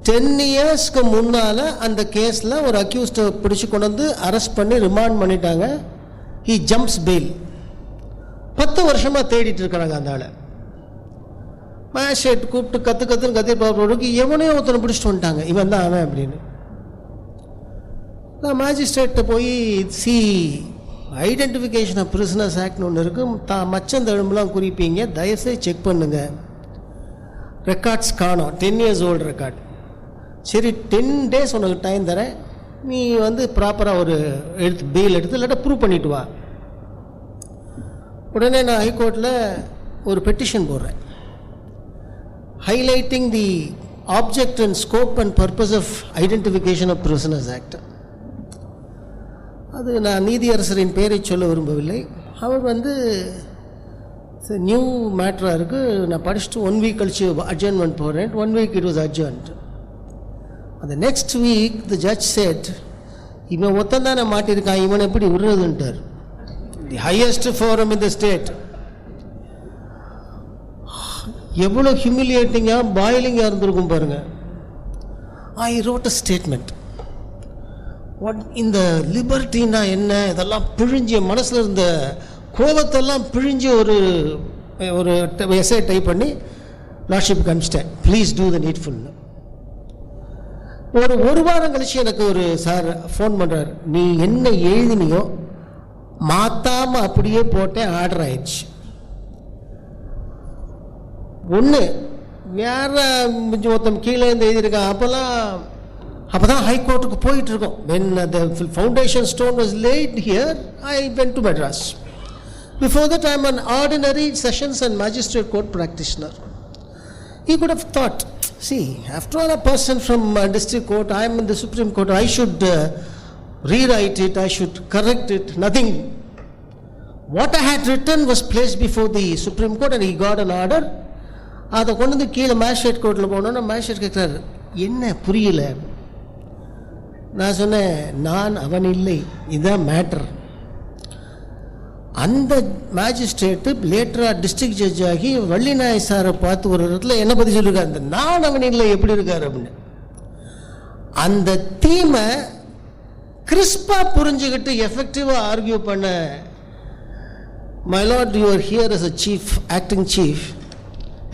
F: 10 இயர்ஸ்க்கு முன்னால் அந்த கேஸில் ஒரு அக்யூஸ்டை பிடிச்சி கொண்டு வந்து அரெஸ்ட் பண்ணி ரிமாண்ட் பண்ணிட்டாங்க. He jumps fail. 10 வருஷமாக தேடிட்டு இருக்கிறாங்க அந்த ஆளை. மேஜிஸ்ட்ரேட் கூப்பிட்டு கத்துன்னு கத்தி பார்ப்போருக்கு எவனையோ ஒருத்தனை பிடிச்சிட்டு வந்துட்டாங்க. இவன் தான் அவன் அப்படின்னு. நான் மேஜிஸ்ட்ரேட்டை போய் ஐடென்டிஃபிகேஷன் ஆஃப் பிரிசனர்ஸ் ஆக்ட்னு ஒன்று இருக்குது. மச்சந்தழும்புலாம் குறிப்பீங்க, தயவுசெய்து செக் பண்ணுங்கள். ரெக்கார்ட்ஸ் காணோம். 10 இயர்ஸ் ஓல்டு ரெக்கார்ட். சரி, 10 days உனக்கு டைம் தரேன், நீ வந்து ப்ராப்பராக ஒரு பெயில் எடுத்து இல்லாட்டா ப்ரூவ் பண்ணிட்டு வா. உடனே நான் ஹைகோர்ட்டில் ஒரு பெட்டிஷன் போடுறேன், highlighting the object and scope and purpose of identification of prisoners act. அது நான் நீதியரசரின் பெயரை சொல்ல விரும்பவில்லை. அவர் வந்து நியூ மேட்டராக இருக்குது, நான் படிச்சுட்டு 1 week கழிச்சு அட்ஜர்ன்மெண்ட் போகிறேன். 1 week இட் வாஸ் அட்ஜர்ன்ட். அந்த next week the judge said, இவன் ஒருத்தன் தானே மாட்டியிருக்கான், இவன் எப்படி விடுறதுன்ட்டார். The highest forum in the state. எவ்வளோ ஹியூமிலியேட்டிங்காக பாயிலிங்காக இருந்திருக்கும் பாருங்கள். I wrote a statement. இந்த லிபர்ட்டின்னா என்ன, இதெல்லாம் பிழிஞ்சு மனசில் இருந்த கோபத்தெல்லாம் பிழிஞ்சு ஒரு எஸ்ஏ டைப் பண்ணி லார்ட்ஷிப்புக்கு அனுப்பிச்சிட்டேன். ப்ளீஸ் டூ த நீட்ஃபுல்னு. ஒரு வாரம் கழிச்சு எனக்கு ஒரு சார் ஃபோன் பண்ணுறார், நீ என்ன எழுதினியோ மாற்றாமல் அப்படியே போட்டேன், ஆர்டர் ஆயிடுச்சு. ஒன்று வேற ஒருத்தன் கீழே இருந்து எழுதியிருக்கான். அப்போ தான் ஹைகோர்ட்டுக்கு போயிட்டு இருக்கோம். when the foundation stone was laid here, I went to Madras. Before that, I am an ordinary sessions and magistrate court practitioner. He could have thought, see, after all, a person from district court, I am in the Supreme Court, I should rewrite it, I should correct it. Nothing. What I had written was placed before the Supreme Court and he got an order. அதை கொண்டு வந்து கீழே magistrate கோர்ட்டில் போனோன்னா magistrate கேட்குறாரு, என்ன புரியல. நான் சொன்னேன், நான் அவன் இல்லை, இதுதான் மேட்டர். அந்த மேஜிஸ்ட்ரேட்டு லேட்டராக டிஸ்ட்ரிக்ட் ஜட்ஜ் ஆகி வள்ளிநாய சாரை பார்த்து ஒரு இடத்துல என்ன பற்றி சொல்லியிருக்காரு, இந்த நான் அவன் இல்லை எப்படி இருக்கார் அப்படின்னு. அந்த தீமை கிறிஸ்பாக புரிஞ்சுக்கிட்டு எஃபெக்டிவாக ஆர்கியூ பண்ண, my lord you are here as a chief, acting chief,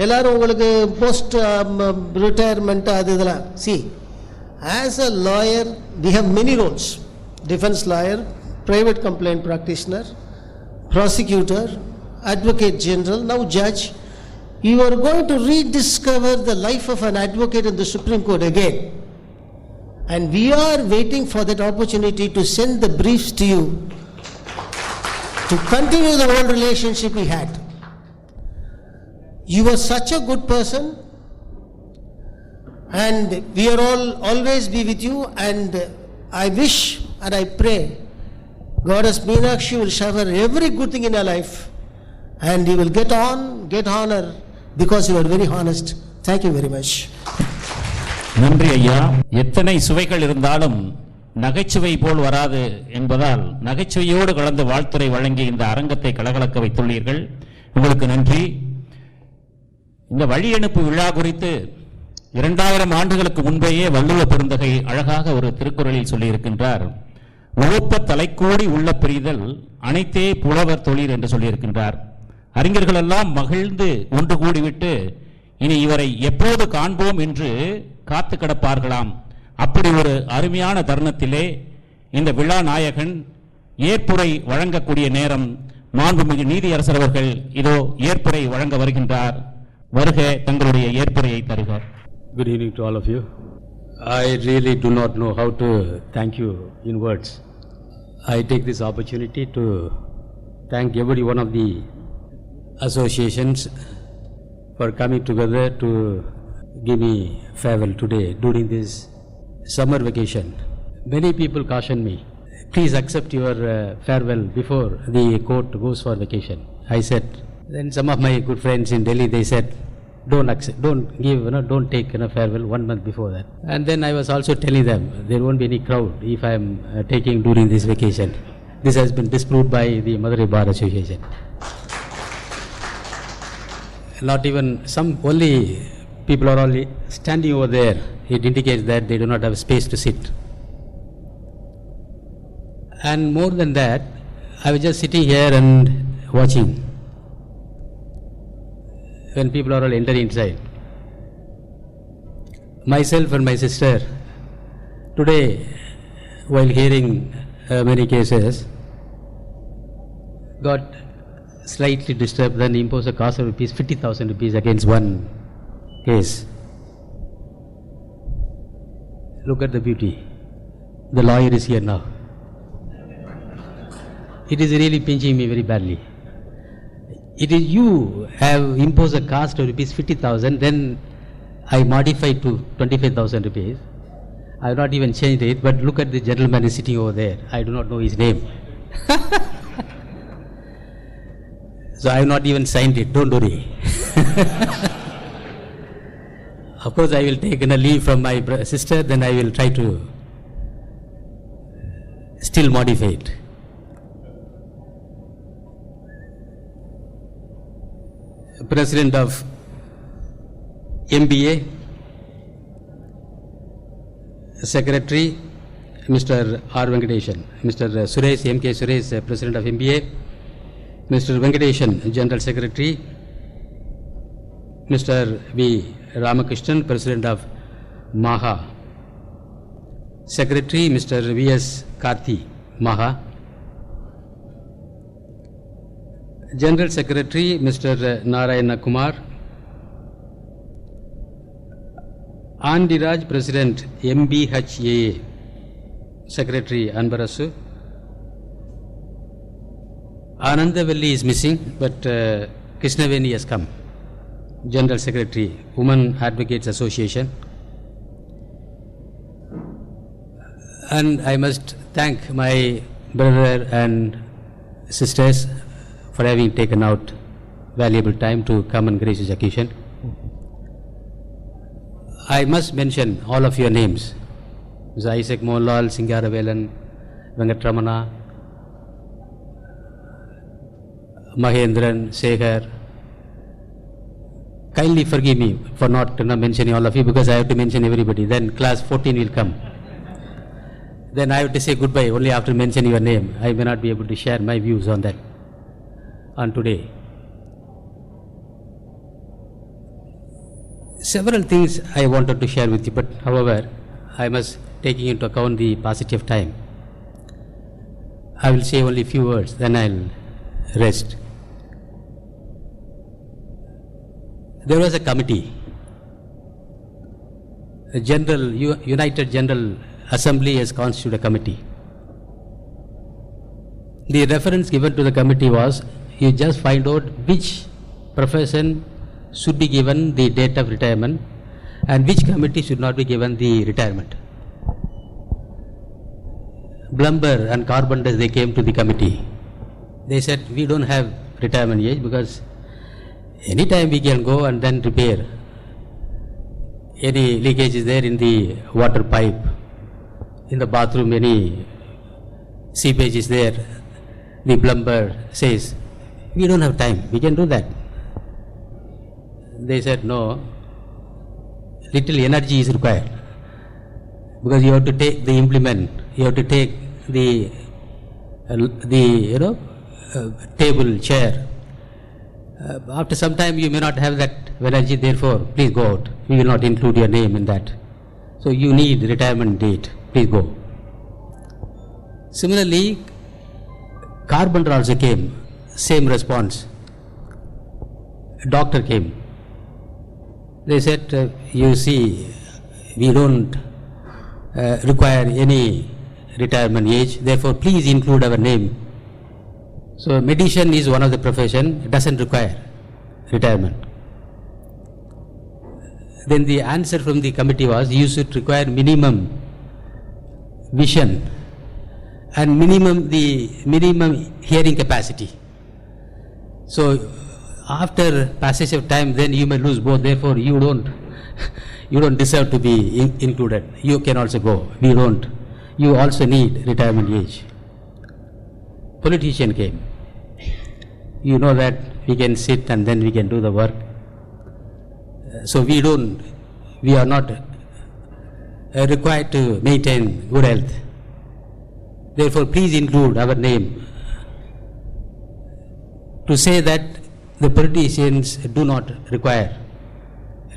F: எல்லாரும் உங்களுக்கு போஸ்ட் ரிட்டையர்மெண்ட் அது இதெல்லாம். See, as a lawyer we have many roles: defense lawyer, private complaint practitioner, prosecutor, advocate general, now judge. You are going to rediscover the life of an advocate in the Supreme Court again, and we are waiting for that opportunity to send the briefs to you to continue the old relationship we had. You are such a good person, and we are all always be with you, and I wish and I pray Goddess Meenakshi will shower every good thing in your life, and you will get honor because you are very honest. Thank you very much.
A: நன்றி ஐயா. எத்தனை சுவைகள் இருந்தாலும் நகைச்சுவை போல் வராது என்பதால் நகைச்சுவையோடு கலந்து வாழ்த்துரை வழங்கி இந்த அரங்கத்தை கலகலக்க வைத்துள்ளீர்கள். உங்களுக்கு நன்றி. இந்த வழியனுப்பு விழா குறித்து 2000 ஆண்டுகளுக்கு முன்பேயே வள்ளுவ பெருந்தகை அழகாக ஒரு திருக்குறளில் சொல்லியிருக்கின்றார். உழப்ப தலைக்கூடி உள்ள பிரிதல் அனைத்தே புலவர் தொழில் என்று சொல்லியிருக்கின்றார். அறிஞர்கள் எல்லாம் மகிழ்ந்து ஒன்று கூடிவிட்டு இனி இவரை எப்போது காண்போம் என்று காத்து கிடப்பார்களாம். அப்படி ஒரு அருமையான தருணத்திலே இந்த விழா நாயகன் ஏற்புரை வழங்கக்கூடிய நேரம். மாண்புமிகு நீதியரசர் அவர்கள் இதோ ஏற்புரை வழங்க வருகின்றார். வருக, தங்களுடைய ஏற்புரையை தருக.
G: Good evening to all of you. I really do not know how to thank you in words. I take this opportunity to thank every one of the associations for coming together to give me farewell today during this summer vacation. Many people caution me, please accept your farewell before the court goes for vacation. I said, then some of my good friends in Delhi, they said, don't accept, don't take farewell 1 month before that. And then I was also telling them, there won't be any crowd if I am taking during this vacation. This has been disproved by the Madurai Bar Association. Not even some, only people are only standing over there. It indicates that they do not have space to sit. And more than that, I was just sitting here and watching when people are all entering inside. Myself and my sister, today, while hearing many cases, got slightly disturbed, then imposed a cost of 50,000 rupees against one case. Look at the beauty. The lawyer is here now. It is really pinching me very badly. It is you have imposed a cost of rupees 50,000, then I modified to 25,000 rupees. I have not even changed it, but look at the gentleman is sitting over there. I do not know his name. So I have not even signed it, don't worry. Of course, I will take a leave from my sister, then I will try to still modify it. President of MBA, Secretary Mr. R. Venkateshan, Mr. Suresh, M.K. Suresh, President of MBA, Mr. Venkateshan, General Secretary, Mr. V. Ramakrishnan, President of MAHA, Secretary Mr. V.S. Karthi, MAHA, General Secretary Mr. Narayana Kumar, Andiraj, President MBHAA, Secretary Anbarasu. Anandavalli is missing, but Krishnaveni has come, General Secretary, Women Advocates Association. And I must thank my brother and sisters for having taken out valuable time to come and grace this occasion. I must mention all of your names. Mr. Isaac Mohanlal, Singaravelan, Venkatramana, Mahendran, Sekhar. Kindly forgive me for not mentioning all of you, because I have to mention everybody. Then class 14 will come. Then I have to say goodbye only after mentioning your name. I may not be able to share my views on that on today. Several things I wanted to share with you, but however, I must taking into account the paucity of time. I will say only a few words, then I'll rest. There was a committee, a United General Assembly has constituted a committee. The reference given to the committee was, you just find out which profession should be given the date of retirement and which committee should not be given the retirement. plumber and carpenters, they came to the committee. They said, we don't have retirement age because anytime we can go and then repair. Any leakage is there in the water pipe, in the bathroom, any seepage is there, the plumber says, we don't have time, we can do that. They said, no, little energy is required because you have to take the implement, you have to take the table, chair. After some time you may not have that energy, therefore please go out. We will not include your name in that. So you need retirement date, please go. Similarly, carpenter also came, same response. Doctor came. They said, you see, we don't require any retirement age, therefore please include our name. So medicine is one of the profession, it doesn't require retirement. Then the answer from the committee was, you should require minimum vision and minimum hearing capacity. So after passage of time, then you may lose both, therefore you don't deserve to be included. You can also go, we don't. You also need retirement age. Politician came. You know that we can sit and then we can do the work. So we are not required to maintain good health. Therefore, please include our name. To say that the politicians do not require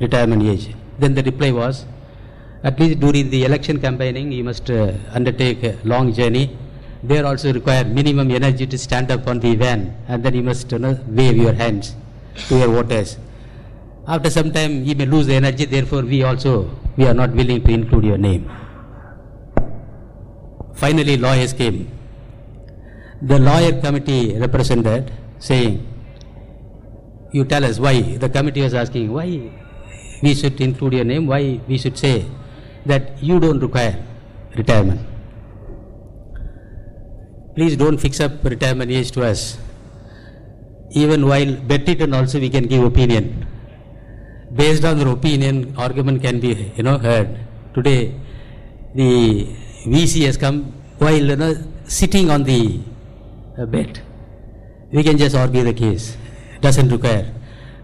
G: retirement age. Then the reply was, at least during the election campaigning, you must undertake a long journey. There also require minimum energy to stand up on the van, and then you must wave your hands to your voters. After some time, you may lose the energy, therefore we are not willing to include your name. Finally, lawyers came. The lawyer committee represented saying, you tell us why. The committee was asking why we should include your name, why we should say that you don't require retirement. Please don't fix up retirement age to us. Even while bedridden also we can give opinion. Based on their opinion, argument can be heard. Today the VC has come while sitting on the bed. We can just argue the case. It doesn't require.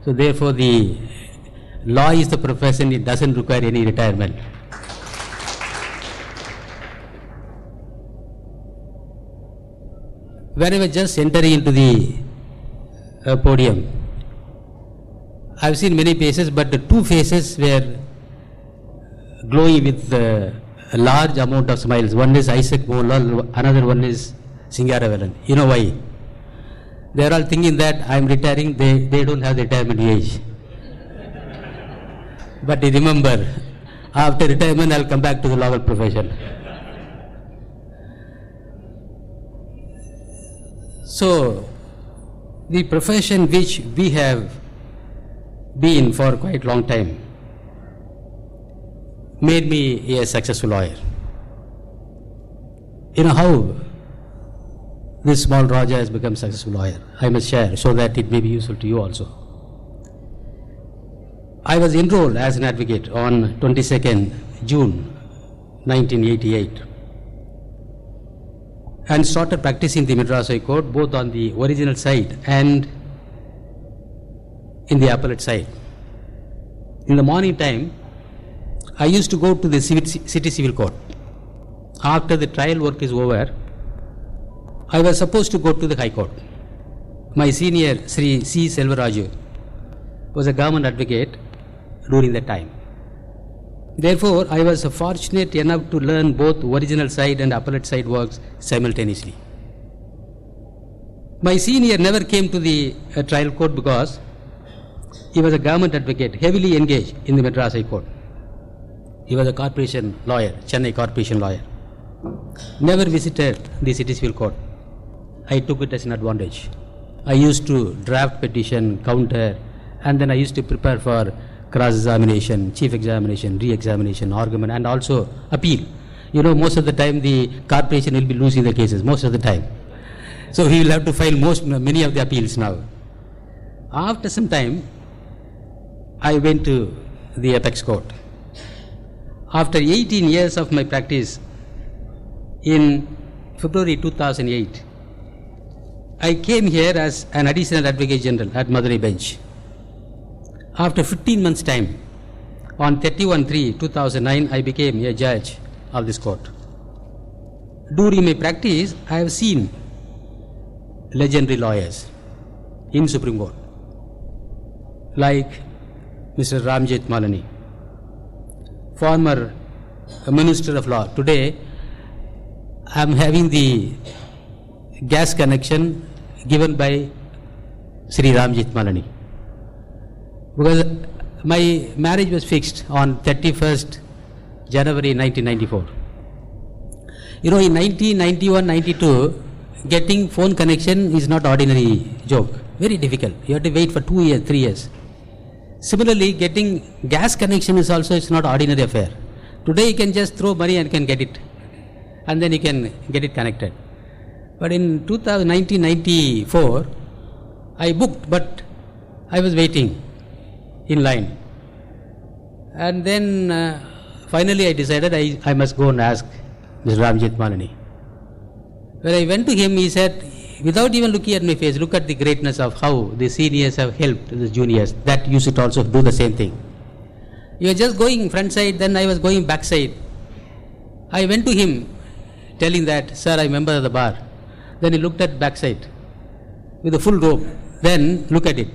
G: So therefore the law is the profession, it doesn't require any retirement. When I was just entering into the podium, I've seen many faces, but the two faces were glowing with a large amount of smiles. One is Isaac Mohlal, another one is Singaravelan. You know why? They are all thinking that I am retiring, they don't have the retirement age. But remember, after retirement I'll come back to the law profession. So, the profession which we have been for quite a long time made me a successful lawyer. You know how this small Raja has become a successful lawyer? I must share so that it may be useful to you also. I was enrolled as an advocate on 22nd June 1988 and started practicing the Madras High Court both on the original side and in the appellate side. In the morning time, I used to go to the city civil court. After the trial work is over, I was supposed to go to the High Court. My senior, Sri C. Selvaraju, was a government advocate during that time. Therefore, I was fortunate enough to learn both original side and appellate side works simultaneously. My senior never came to the trial court because he was a government advocate, heavily engaged in the Madras High Court. He was a corporation lawyer, Chennai corporation lawyer. Never visited the city civil court. I took it as an advantage. I used to draft petition, counter, and then I used to prepare for cross-examination, chief examination, re-examination, argument, and also appeal. You know, most of the time the corporation will be losing the cases, most of the time. So he will have to file many of the appeals now. After some time, I went to the apex court. After 18 years of my practice, in February 2008, I came here as an additional advocate general at Madurai bench. After 15 months' time, on 31/3/2009, I became a judge of this court. During my practice, I have seen legendary lawyers in Supreme Court, like Mr. Ramjit Malani, former Minister of Law. Today, I am having the gas connection given by Sri Ramjit Malani, because my marriage was fixed on 31st January 1994. You know, in 1991-92, getting phone connection is not ordinary joke. Very difficult. You have to wait for 2 years, 3 years. Similarly, getting gas connection is also, it's not ordinary affair. Today you can just throw money and can get it, and then you can get it connected. But in 1994, I booked, but I was waiting in line. And then finally I decided I must go and ask Mr. Ramjit Malani. When I went to him, he said, without even looking at my face, look at the greatness of how the seniors have helped the juniors, that you should also do the same thing. You were just going front side, then I was going back side. I went to him telling that, sir, I'm a member of the bar. Then he looked at back side with a full robe. Then look at it.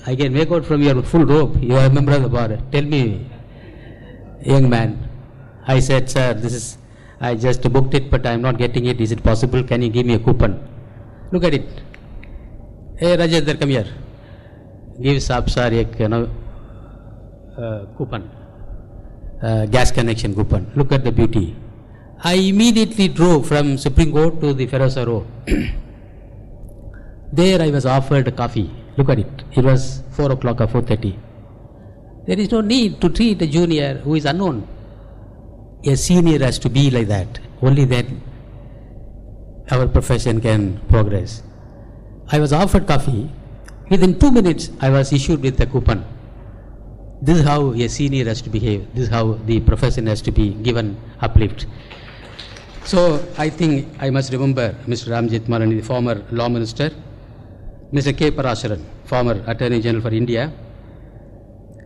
G: I can make out from your full robe, you are a member of the bar. Tell me, young man. I said, sir, I just booked it, but I am not getting it. Is it possible? Can you give me a coupon? Look at it. Hey, Rajendra, come here. Give Saab sir a coupon, gas connection coupon. Look at the beauty. I immediately drove from Supreme Court to the Feroza Road. There I was offered coffee. Look at it. It was 4 o'clock or 4:30. There is no need to treat a junior who is unknown. A senior has to be like that. Only then our profession can progress. I was offered coffee. Within 2 minutes, I was issued with a coupon. This is how a senior has to behave. This is how the profession has to be given uplift. So I think I must remember Mr. Ramjit Malani, the former law minister, Mr. K. Parasharan, former Attorney General for India.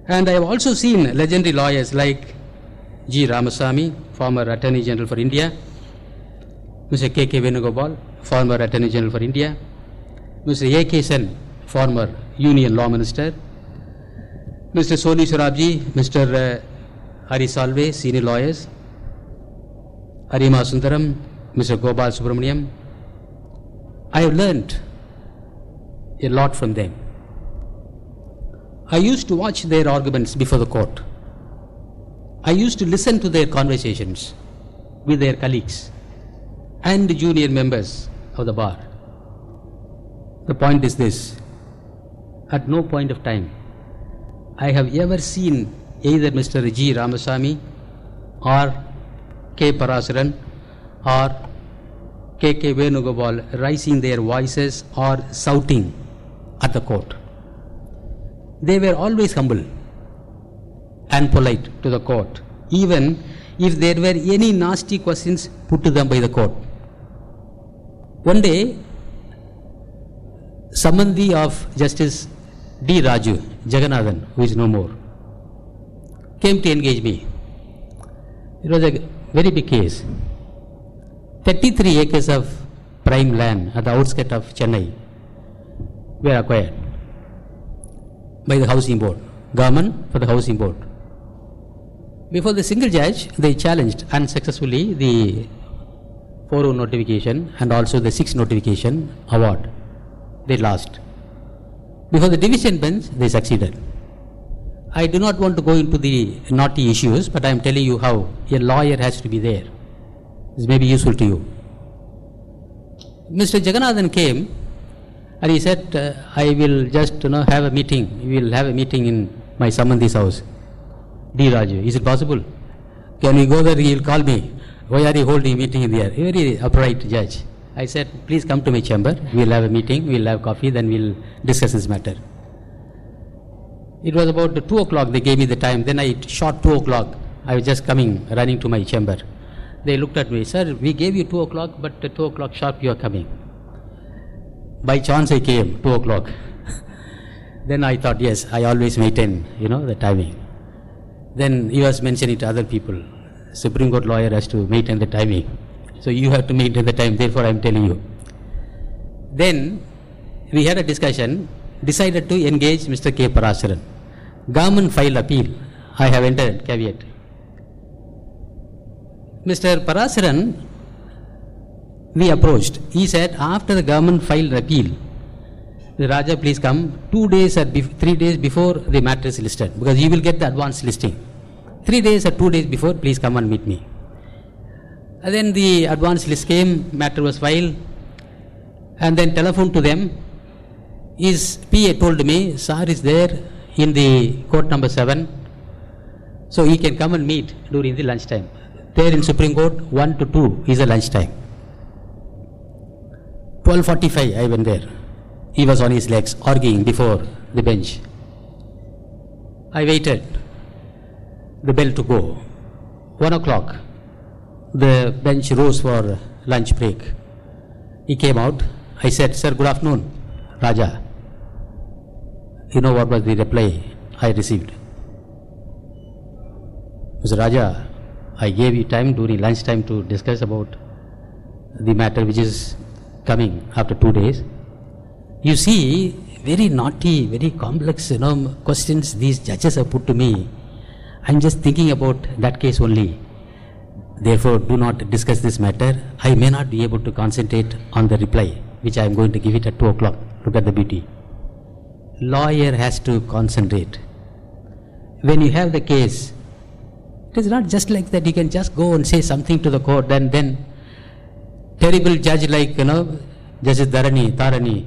G: And I have also seen legendary lawyers like G. Ramasamy, former Attorney General for India, Mr. K. K. Venugopal, former Attorney General for India, Mr. A. K. Sen, former Union Law Minister, Mr. Soni Sorabji, Mr. Hari Salve, senior lawyers, Arima Sundaram, Mr. Gopal Subramaniam. I have learnt a lot from them. I used to watch their arguments before the court. I used to listen to their conversations with their colleagues and junior members of the bar. The point is this: at no point of time I have ever seen either Mr. G. Ramasamy or K. Parasharan or K. K. Venugopal raising their voices or shouting at the court. They were always humble and polite to the court, even if there were any nasty questions put to them by the court. One day, Samandhi of Justice D. Raju Jagannathan, who is no more, came to engage me. It was a very big case. 33 acres of prime land at the outskirts of Chennai were acquired by the housing board, government for the housing board. Before the single judge, they challenged unsuccessfully the 4-0 notification and also the 6 notification award. They lost. Before the division bench, they succeeded. I do not want to go into the naughty issues, but I am telling you how a lawyer has to be there. This may be useful to you. Mr. Jagannathan came and he said, I will just have a meeting. We will have a meeting in my Samandhi's house. D. Raju, is it possible? Can we go there? He will call me. why are you holding a meeting in there? A very upright judge. I said, please come to my chamber. We'll have a meeting, we'll have coffee, then we'll discuss this matter. It was about 2 o'clock, they gave me the time. Then I shot 2 o'clock. I was just running to my chamber. They looked at me, sir, we gave you 2 o'clock, but at 2 o'clock sharp you are coming. By chance I came, 2 o'clock. Then I thought, yes, I always maintain, the timing. Then he was mentioning to other people, Supreme Court lawyer has to maintain the timing. So you have to maintain the time, therefore I am telling you. Then we had a discussion, decided to engage Mr. K. Parasharan. Government filed appeal. I have entered caveat. Mr. Parasharan, we approached. He said, after the government filed appeal, the Raja, please come 2 days or 3 days before the matter is listed, because you will get the advance listing. 3 days or 2 days before, please come and meet me. And then the advance list came, matter was filed, and then telephoned to them. His PA told me, sir is there in the court number 7, so he can come and meet during the lunchtime. There in Supreme Court, 1 to 2 is the lunchtime. 12:45 I went there. He was on his legs, arguing before the bench. I waited. The bell to go. 1 o'clock. The bench rose for lunch break. He came out. I said, sir, good afternoon, Raja. You know what was the reply I received? Mr. Raja, I gave you time during lunchtime to discuss about the matter which is coming after 2 days. You see, very naughty, very complex questions these judges have put to me. I'm just thinking about that case only. Therefore, do not discuss this matter. I may not be able to concentrate on the reply, which I am going to give it at 2 o'clock. Look at the beauty. Lawyer has to concentrate. When you have the case, it is not just like that. You can just go and say something to the court, and then terrible judge like, Justice Tarani,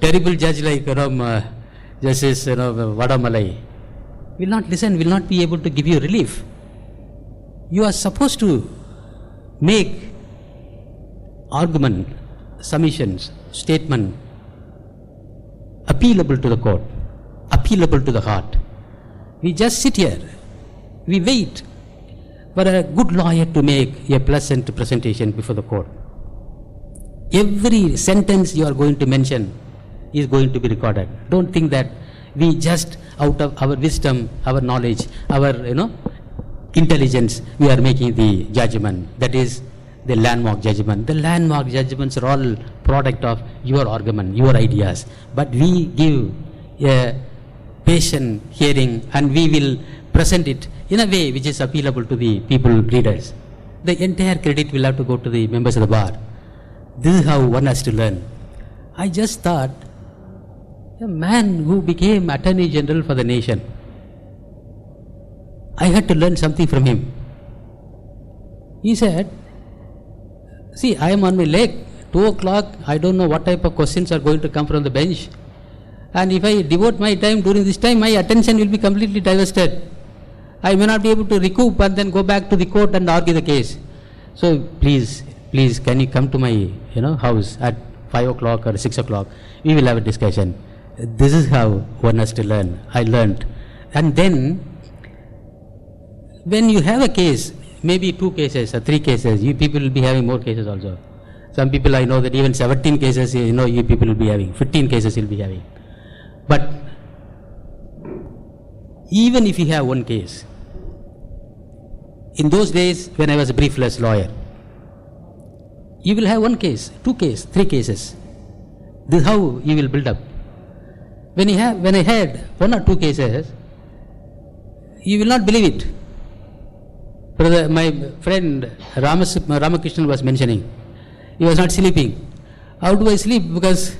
G: terrible judge like, Justice, Vadamalai, will not listen, will not be able to give you relief. You are supposed to make argument, submissions, statement, appealable to the court, appealable to the heart. We just sit here, we wait for a good lawyer to make a pleasant presentation before the court. Every sentence you are going to mention is going to be recorded. Don't think that we just out of our wisdom, our knowledge, our intelligence, we are making the judgment. That is the landmark judgment. The landmark judgments are all product of your argument, your ideas. But we give a patient hearing, and we will present it in a way which is appealable to the people readers. The entire credit will have to go to the members of the bar. This is how one has to learn. I just thought, a man who became Attorney General for the nation, I had to learn something from him. He said, see, I am on my leg, 2 o'clock, I don't know what type of questions are going to come from the bench. And if I devote my time during this time, my attention will be completely divested. I may not be able to recoup and then go back to the court and argue the case. So please, can you come to my house at 5 o'clock or 6 o'clock? We will have a discussion. This is how one has to learn. I learned. And then, when you have a case, maybe 2 cases or 3 cases, you people will be having more cases also. Some people I know that even 17 cases, you people will be having, 15 cases you'll be having. But even if you have 1 case, in those days when I was a briefless lawyer, you will have 1 case, 2 cases, 3 cases. This is how you will build up. When I had 1 or 2 cases, you will not believe it. Brother, my friend Ramakrishnan was mentioning, he was not sleeping. How do I sleep? Because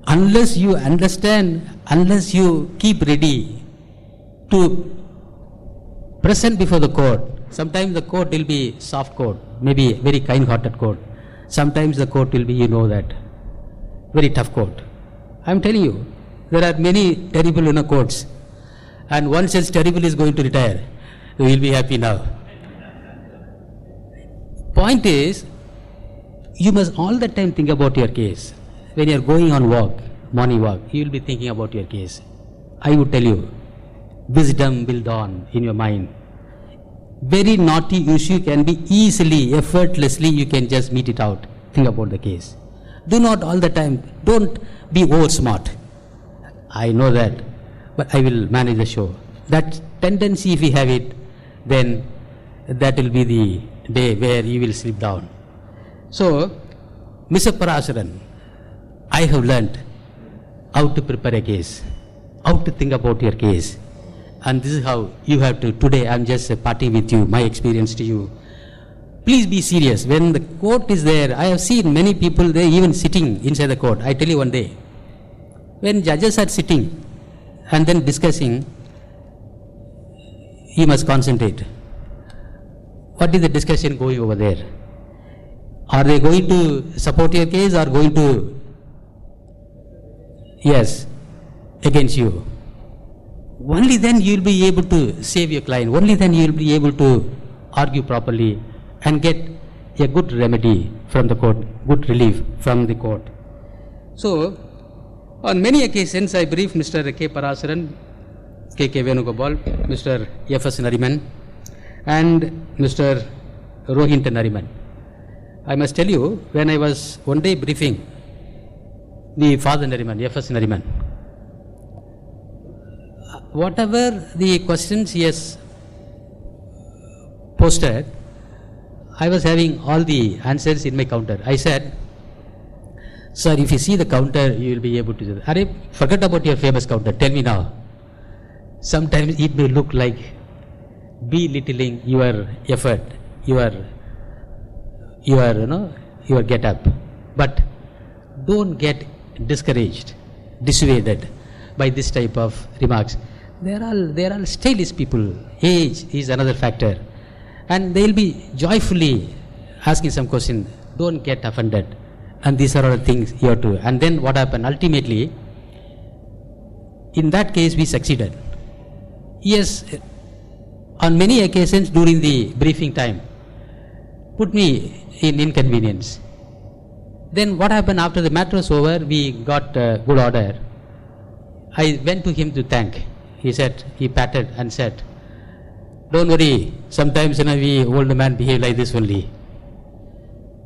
G: unless you understand, unless you keep ready to present before the court, sometimes the court will be soft court, maybe very kind-hearted court. Sometimes the court will be, that, very tough court. I am telling you, there are many terrible courts, and one such terrible is going to retire. You will be happy now. point is, you must all the time think about your case. When you are going on walk, morning walk, you will be thinking about your case. I would tell you, wisdom will dawn in your mind. Very naughty issue can be easily, effortlessly, you can just meet it out. Think about the case. Do not all the time, don't be over smart. I know that, but I will manage the show. That tendency, if you have it, then that will be the day where you will slip down. So, Mr. Parasuran, I have learnt how to prepare a case, how to think about your case. And this is how you have to, today I am just parting with you, my experience to you. Please be serious. When the court is there, I have seen many people, they even sitting inside the court. I tell you one day, when judges are sitting and then discussing, you must concentrate. What is the discussion going over there? Are they going to support your case or going to, yes, against you? Only then you will be able to save your client. Only then you will be able to argue properly and get a good remedy from the court, good relief from the court. So, on many occasions, I briefed Mr. K. Parasuran, K.K. Venugopal, Mr. F.S. Nariman, and Mr. Rohinton Nariman. I must tell you, when I was one day briefing the father Nariman, F.S. Nariman, whatever the questions he has posted, I was having all the answers in my counter. I said, sir, if you see the counter, you will be able to do that. Arey, forget about your famous counter. Tell me now. Sometimes it may look like belittling your effort, your get up. But don't get discouraged, dissuaded by this type of remarks. They are all stylish people. Age is another factor. And they will be joyfully asking some question. Don't get offended. And these are all the things you have to. And then what happened? Ultimately, in that case, we succeeded. Yes, on many occasions during the briefing time, put me in inconvenience. Then what happened after the matter was over, we got good order. I went to him to thank. He patted and said, don't worry, sometimes we old man behave like this only.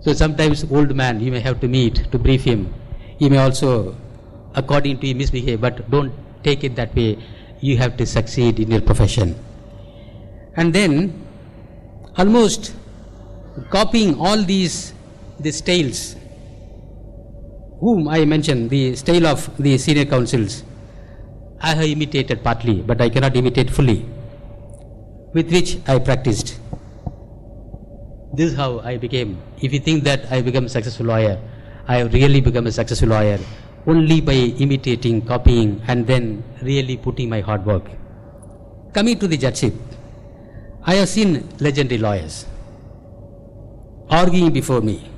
G: So sometimes old man, you may have to meet to brief him. He may also, according to you, misbehave, but don't take it that way. You have to succeed in your profession. And then, almost copying all these tales, whom I mentioned, the style of the senior counsels, I have imitated partly, but I cannot imitate fully, with which I practiced. This is how I became. If you think that I become a successful lawyer, I have really become a successful lawyer only by imitating, copying, and then really putting my hard work. Coming to the judgeship, I have seen legendary lawyers arguing before me,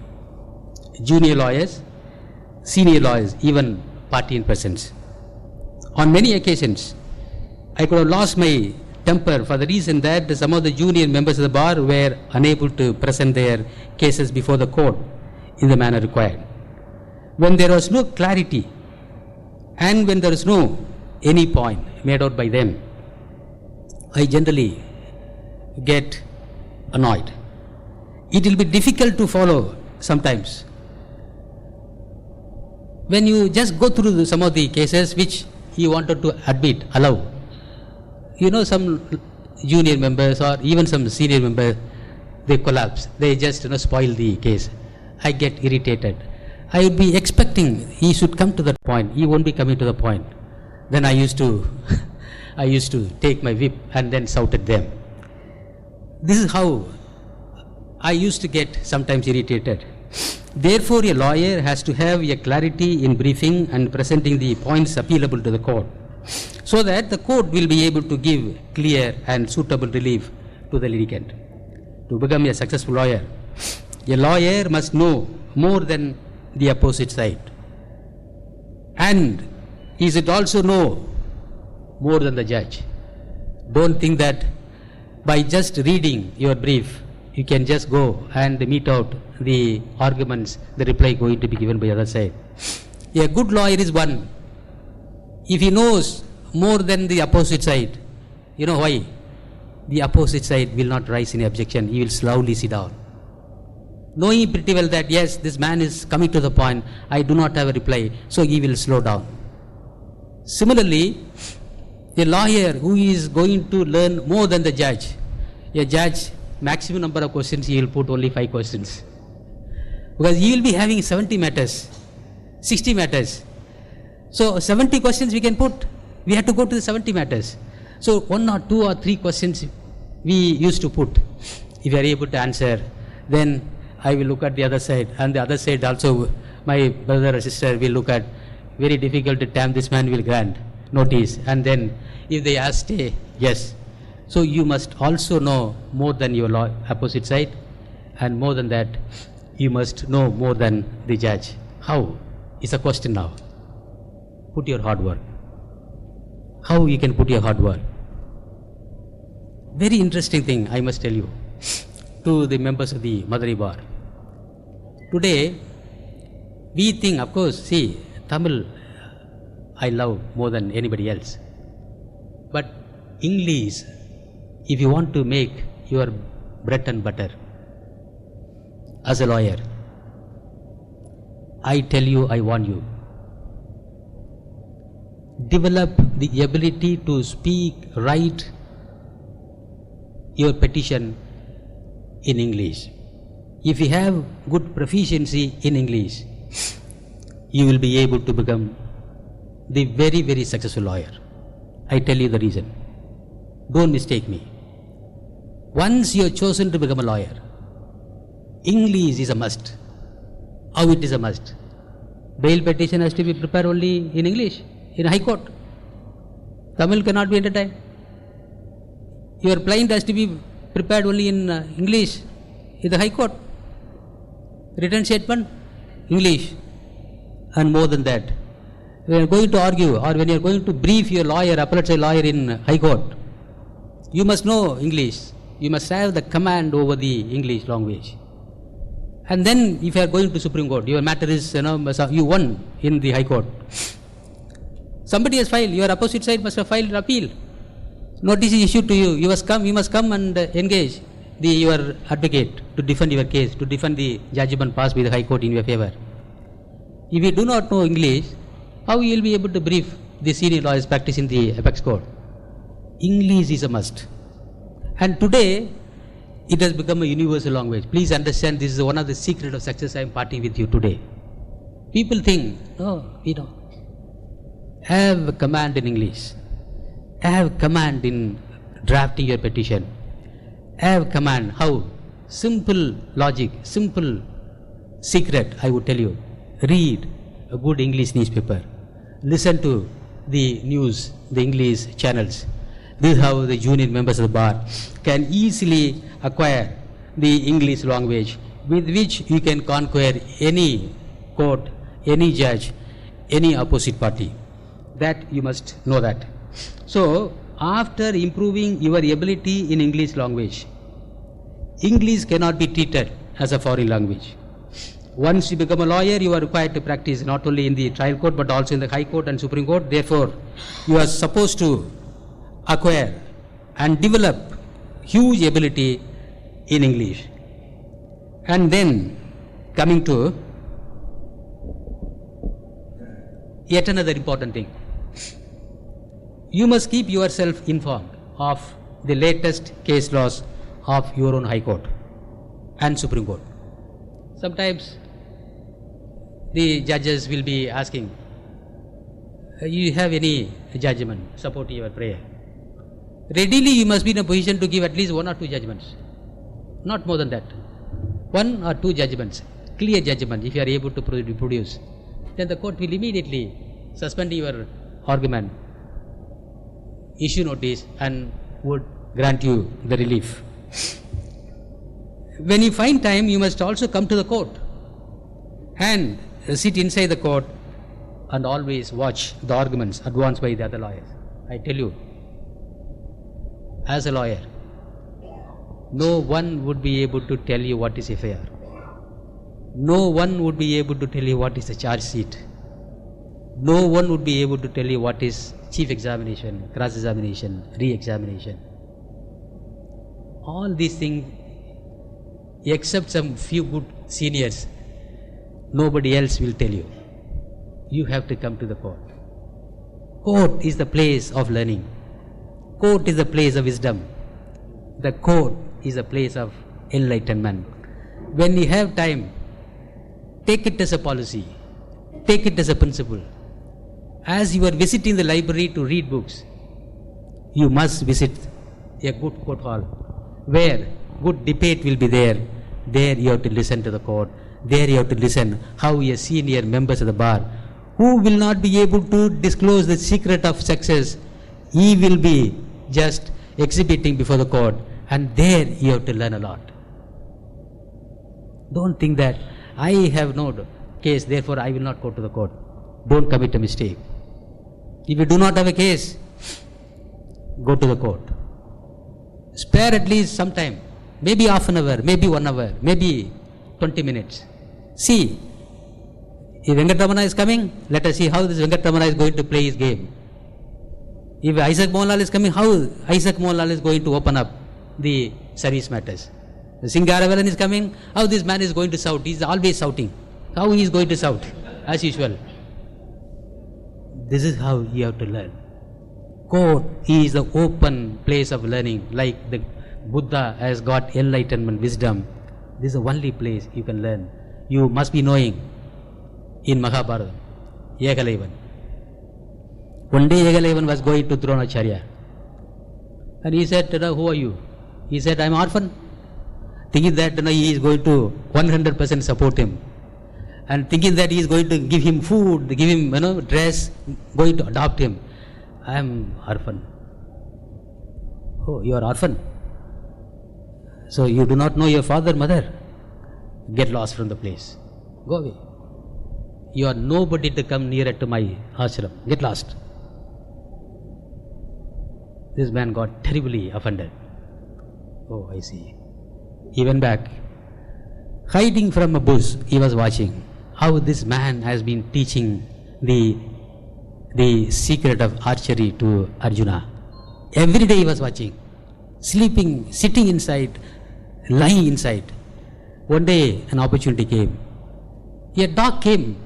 G: junior lawyers, senior lawyers, even party in presence. On many occasions, I could have lost my temper for the reason that some of the junior members of the bar were unable to present their cases before the court in the manner required. When there was no clarity and when there was no any point made out by them, I generally get annoyed. It will be difficult to follow sometimes. When you just go through some of the cases which you wanted to admit, allow, some junior members or even some senior members, they collapse. They just spoil the case. I get irritated. I would be expecting he should come to that point. He won't be coming to the point. Then I used to take my whip and then shout at them. This is how I used to get sometimes irritated. Therefore, a lawyer has to have a clarity in briefing and presenting the points appealable to the court, so that the court will be able to give clear and suitable relief to the litigant. To become a successful lawyer, a lawyer must know more than the opposite side. And he should also know more than the judge. Don't think that by just reading your brief you can just go and meet out the arguments, the reply going to be given by the other side. A good lawyer is one. If he knows more than the opposite side, you know why? The opposite side will not raise any objection. He will slowly sit down, knowing pretty well that yes, this man is coming to the point, I do not have a reply, so he will slow down. Similarly, a lawyer who is going to learn more than the judge, a judge, maximum number of questions, he will put only 5 questions. Because he will be having 70 matters, 60 matters. So 70 questions we can put, we have to go to the 70 matters. So 1 or 2 or 3 questions we used to put. If you are able to answer, then I will look at the other side, and the other side also, my brother or sister will look at, very difficult term this man will grant notice, and then if they ask, stay, yes. So you must also know more than your opposite side, and more than that, you must know more than the judge. How is a question now? Put your hard work. How you can put your hard work? Very interesting thing I must tell you to the members of the Madurai Bar. Today, we think, of course, see, Tamil I love more than anybody else. But English, if you want to make your bread and butter as a lawyer, I tell you, I warn you, develop the ability to speak, write your petition in English. If you have good proficiency in English, you will be able to become the very, very successful lawyer. I tell you the reason. Don't mistake me. Once you are chosen to become a lawyer, English is a must. How it is a must? Bail petition has to be prepared only in English, in High Court. Tamil cannot be entertained. Your plaint has to be prepared only in English, in the High Court. Written statement, English. And more than that, when you are going to argue or when you are going to brief your lawyer, appellate side lawyer in High Court, you must know English. You must have the command over the English language. And then if you are going to Supreme Court, your matter is, you won in the High Court. Somebody has filed, your opposite side must have filed an appeal. Notice is issued to you. You must come and engage your advocate to defend your case, to defend the judgment passed by the High Court in your favor. If you do not know English, how you will be able to brief the senior lawyers practicing the apex court? English is a must. And today, it has become a universal language. Please understand, this is one of the secrets of success I am parting with you today. People think, have a command in English, have command in drafting your petition, have command. How? Simple logic, simple secret, I would tell you. Read a good English newspaper, listen to the news, the English channels. This is how the junior members of the bar can easily acquire the English language, with which you can conquer any court, any judge, any opposite party. That you must know that. So, after improving your ability in English language, English cannot be treated as a foreign language. Once you become a lawyer, you are required to practice not only in the trial court but also in the High Court and Supreme Court. Therefore, you are supposed to acquire and develop huge ability in English. And then, coming to yet another important thing. You must keep yourself informed of the latest case laws of your own High Court and Supreme Court. Sometimes the judges will be asking, you have any judgment supporting your prayer? Readily you must be in a position to give at least 1 or 2 judgments, not more than that. 1 or 2 judgments, clear judgment, if you are able to produce, then the court will immediately suspend your argument, issue notice, and would grant you the relief. When you find time, you must also come to the court and sit inside the court and always watch the arguments advanced by the other lawyers. I tell you, as a lawyer, no one would be able to tell you what is FIR. No one would be able to tell you what is a charge sheet. No one would be able to tell you what is chief examination, cross-examination, re-examination. All these things, except some few good seniors, nobody else will tell you. You have to come to the court. Court is the place of learning. Court is the place of wisdom. The court is a place of enlightenment. When you have time, take it as a policy. Take it as a principle. As you are visiting the library to read books, you must visit a good court hall where good debate will be there. There you have to listen to the court. There you have to listen how a senior members of the bar, who will not be able to disclose the secret of success, he will be just exhibiting before the court, and there you have to learn a lot. Don't think that I have no case, therefore I will not go to the court. Don't commit a mistake. If you do not have a case, go to the court. Spare at least some time, maybe half an hour, maybe 1 hour, maybe 20 minutes. See, if Venkatramana is coming, let us see how this Venkatramana is going to play his game. If Isaac Mohanlal is coming, how Isaac Mohanlal is going to open up the service matters. The Singaravalan is coming, how this man is going to shout. He is always shouting. How he is going to shout, as usual. This is how you have to learn. Court is the open place of learning, like the Buddha has got enlightenment, wisdom. This is the only place you can learn. You must be knowing in Mahabharata, Yegalavan. One day Yegalavan was going to Dronacharya, and he said, who are you? He said, I am orphan. Thinking that he is going to 100% support him, and thinking that he is going to give him food, give him dress, going to adopt him. I am orphan. Oh, you are orphan. So you do not know your father, mother. Get lost from the place. Go away. You are nobody to come nearer to my ashram. Get lost. This man got terribly offended. Oh, I see. He went back. Hiding from a bush, he was watching how this man has been teaching the secret of archery to Arjuna. Every day he was watching, sleeping, sitting inside, lying inside. One day an opportunity came. A dog came,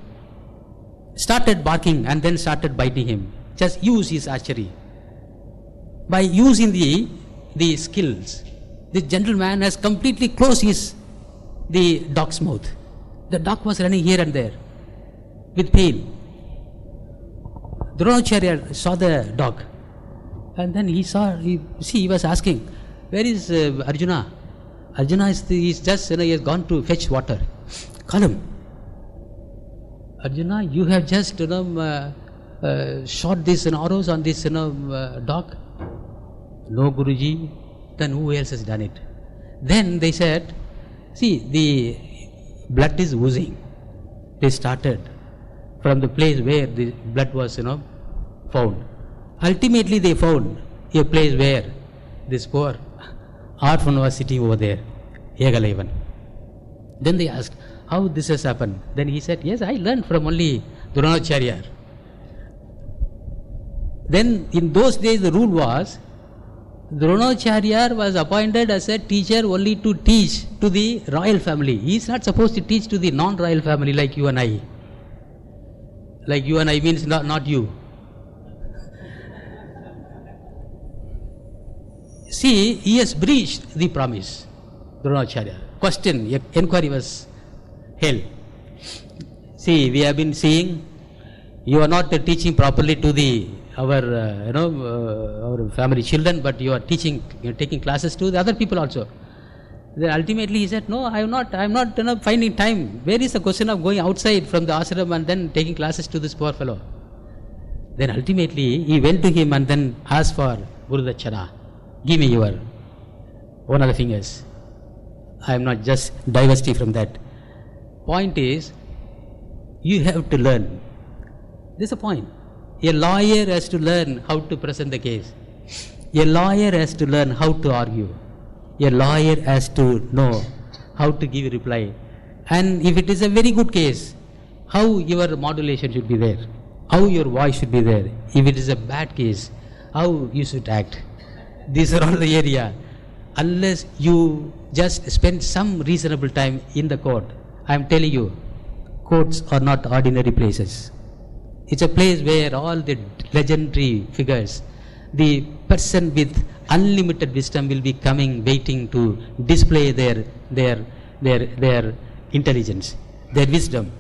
G: started barking and then started biting him. Just use his archery. By using the skills, the gentleman has completely closed the dog's mouth. The dog was running here and there with pain. Dronacharya saw the dog, and then he was asking, where is Arjuna? Arjuna is just, he has gone to fetch water. Call him. Arjuna, you have just, shot these arrows on this, dog. No, Guruji. Then who else has done it? Then they said, see, the blood is oozing. They started from the place where the blood was, found. Ultimately, they found a place where this poor orphan was sitting over there, Yegalavan. Then they asked, how this has happened? Then he said, yes, I learned from only Dronacharya. Then in those days the rule was, Dronacharya was appointed as a teacher only to teach to the royal family. He is not supposed to teach to the non-royal family like you and I. Like you and I means not you. See, he has breached the promise, Dronacharya. Question, inquiry was held. See, we have been seeing you are not teaching properly to our family children, but you are teaching, taking classes to the other people also. Then ultimately he said, no, I am not finding time. Where is the question of going outside from the ashram and then taking classes to this poor fellow? Then ultimately he went to him and then asked for Gurudachana. Give me your one of the fingers. I am not just diversity from that. Point is, you have to learn. This is a point. A lawyer has to learn how to present the case. A lawyer has to learn how to argue. A lawyer has to know how to give a reply. And if it is a very good case, how your modulation should be there, how your voice should be there. If it is a bad case, how you should act. These are all the area. Unless you just spend some reasonable time in the court, I am telling you, courts are not ordinary places. It's a place where all the legendary figures, the person with unlimited wisdom will be coming, waiting to display their intelligence, their wisdom,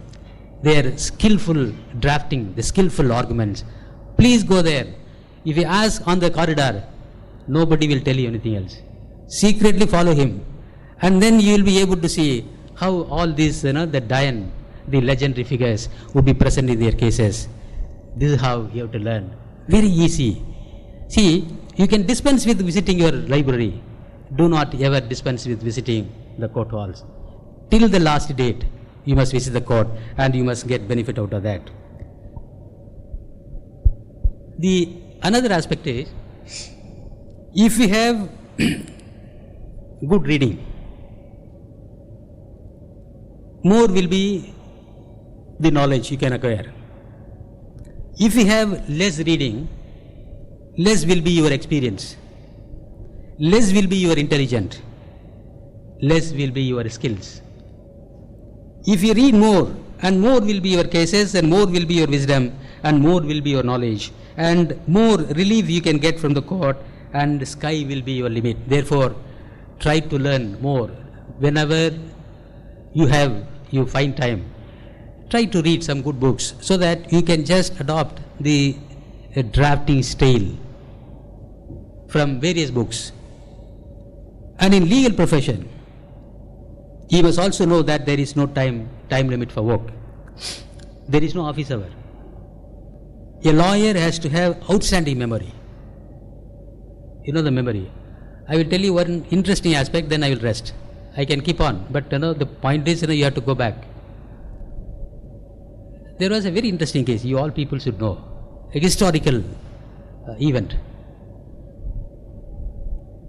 G: their skillful drafting, the skillful arguments. Please go there. If you ask on the corridor, nobody will tell you anything else. Secretly follow him, and then you will be able to see how all these, the Diane, the legendary figures would be present in their cases. This is how you have to learn. Very easy. See, you can dispense with visiting your library. Do not ever dispense with visiting the court halls. Till the last date, you must visit the court and you must get benefit out of that. The another aspect is, if you have good reading, more will be the knowledge you can acquire. If you have less reading, less will be your experience, less will be your intelligence, less will be your skills. If you read more, and more will be your cases, and more will be your wisdom, and more will be your knowledge, and more relief you can get from the court, and the sky will be your limit. Therefore, try to learn more. Whenever you find time, try to read some good books so that you can just adopt the drafting style from various books. And in legal profession, you must also know that there is no time limit for work. There is no office hour. A lawyer has to have outstanding memory. You know the memory. I will tell you one interesting aspect, then I will rest. I can keep on, but the point is, you have to go back. There was a very interesting case, you all people should know, a historical event.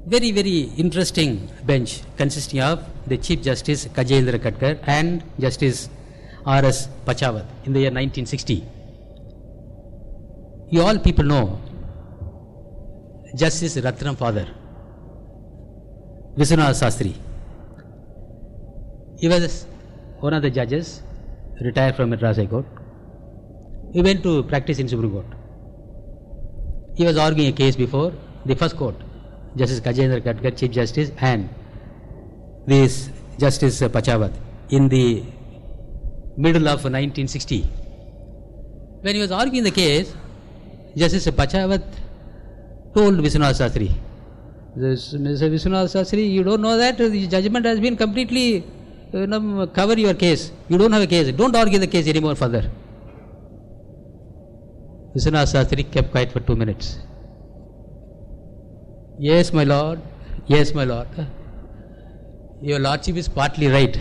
G: Very, very interesting bench consisting of the Chief Justice Kajendra Katkar and Justice R.S. Pachawat in the year 1960. You all people know Justice Ratnam father, Viswanath Sastry. He was one of the judges, retired from Madras High Court. He went to practice in Supreme Court. He was arguing a case before the first court, Justice Kajendra Katkar, Chief Justice, and this Justice Pachawat in the middle of 1960. When he was arguing the case, Justice Pachawat told Viswanath Sastry, Mr. Viswanath Sastry, you don't know that the judgment has been completely cover your case. You don't have a case. Don't argue the case anymore further. Viswanath Sastry kept quiet for 2 minutes. Yes, my lord. Yes, my lord. Your lordship is partly right.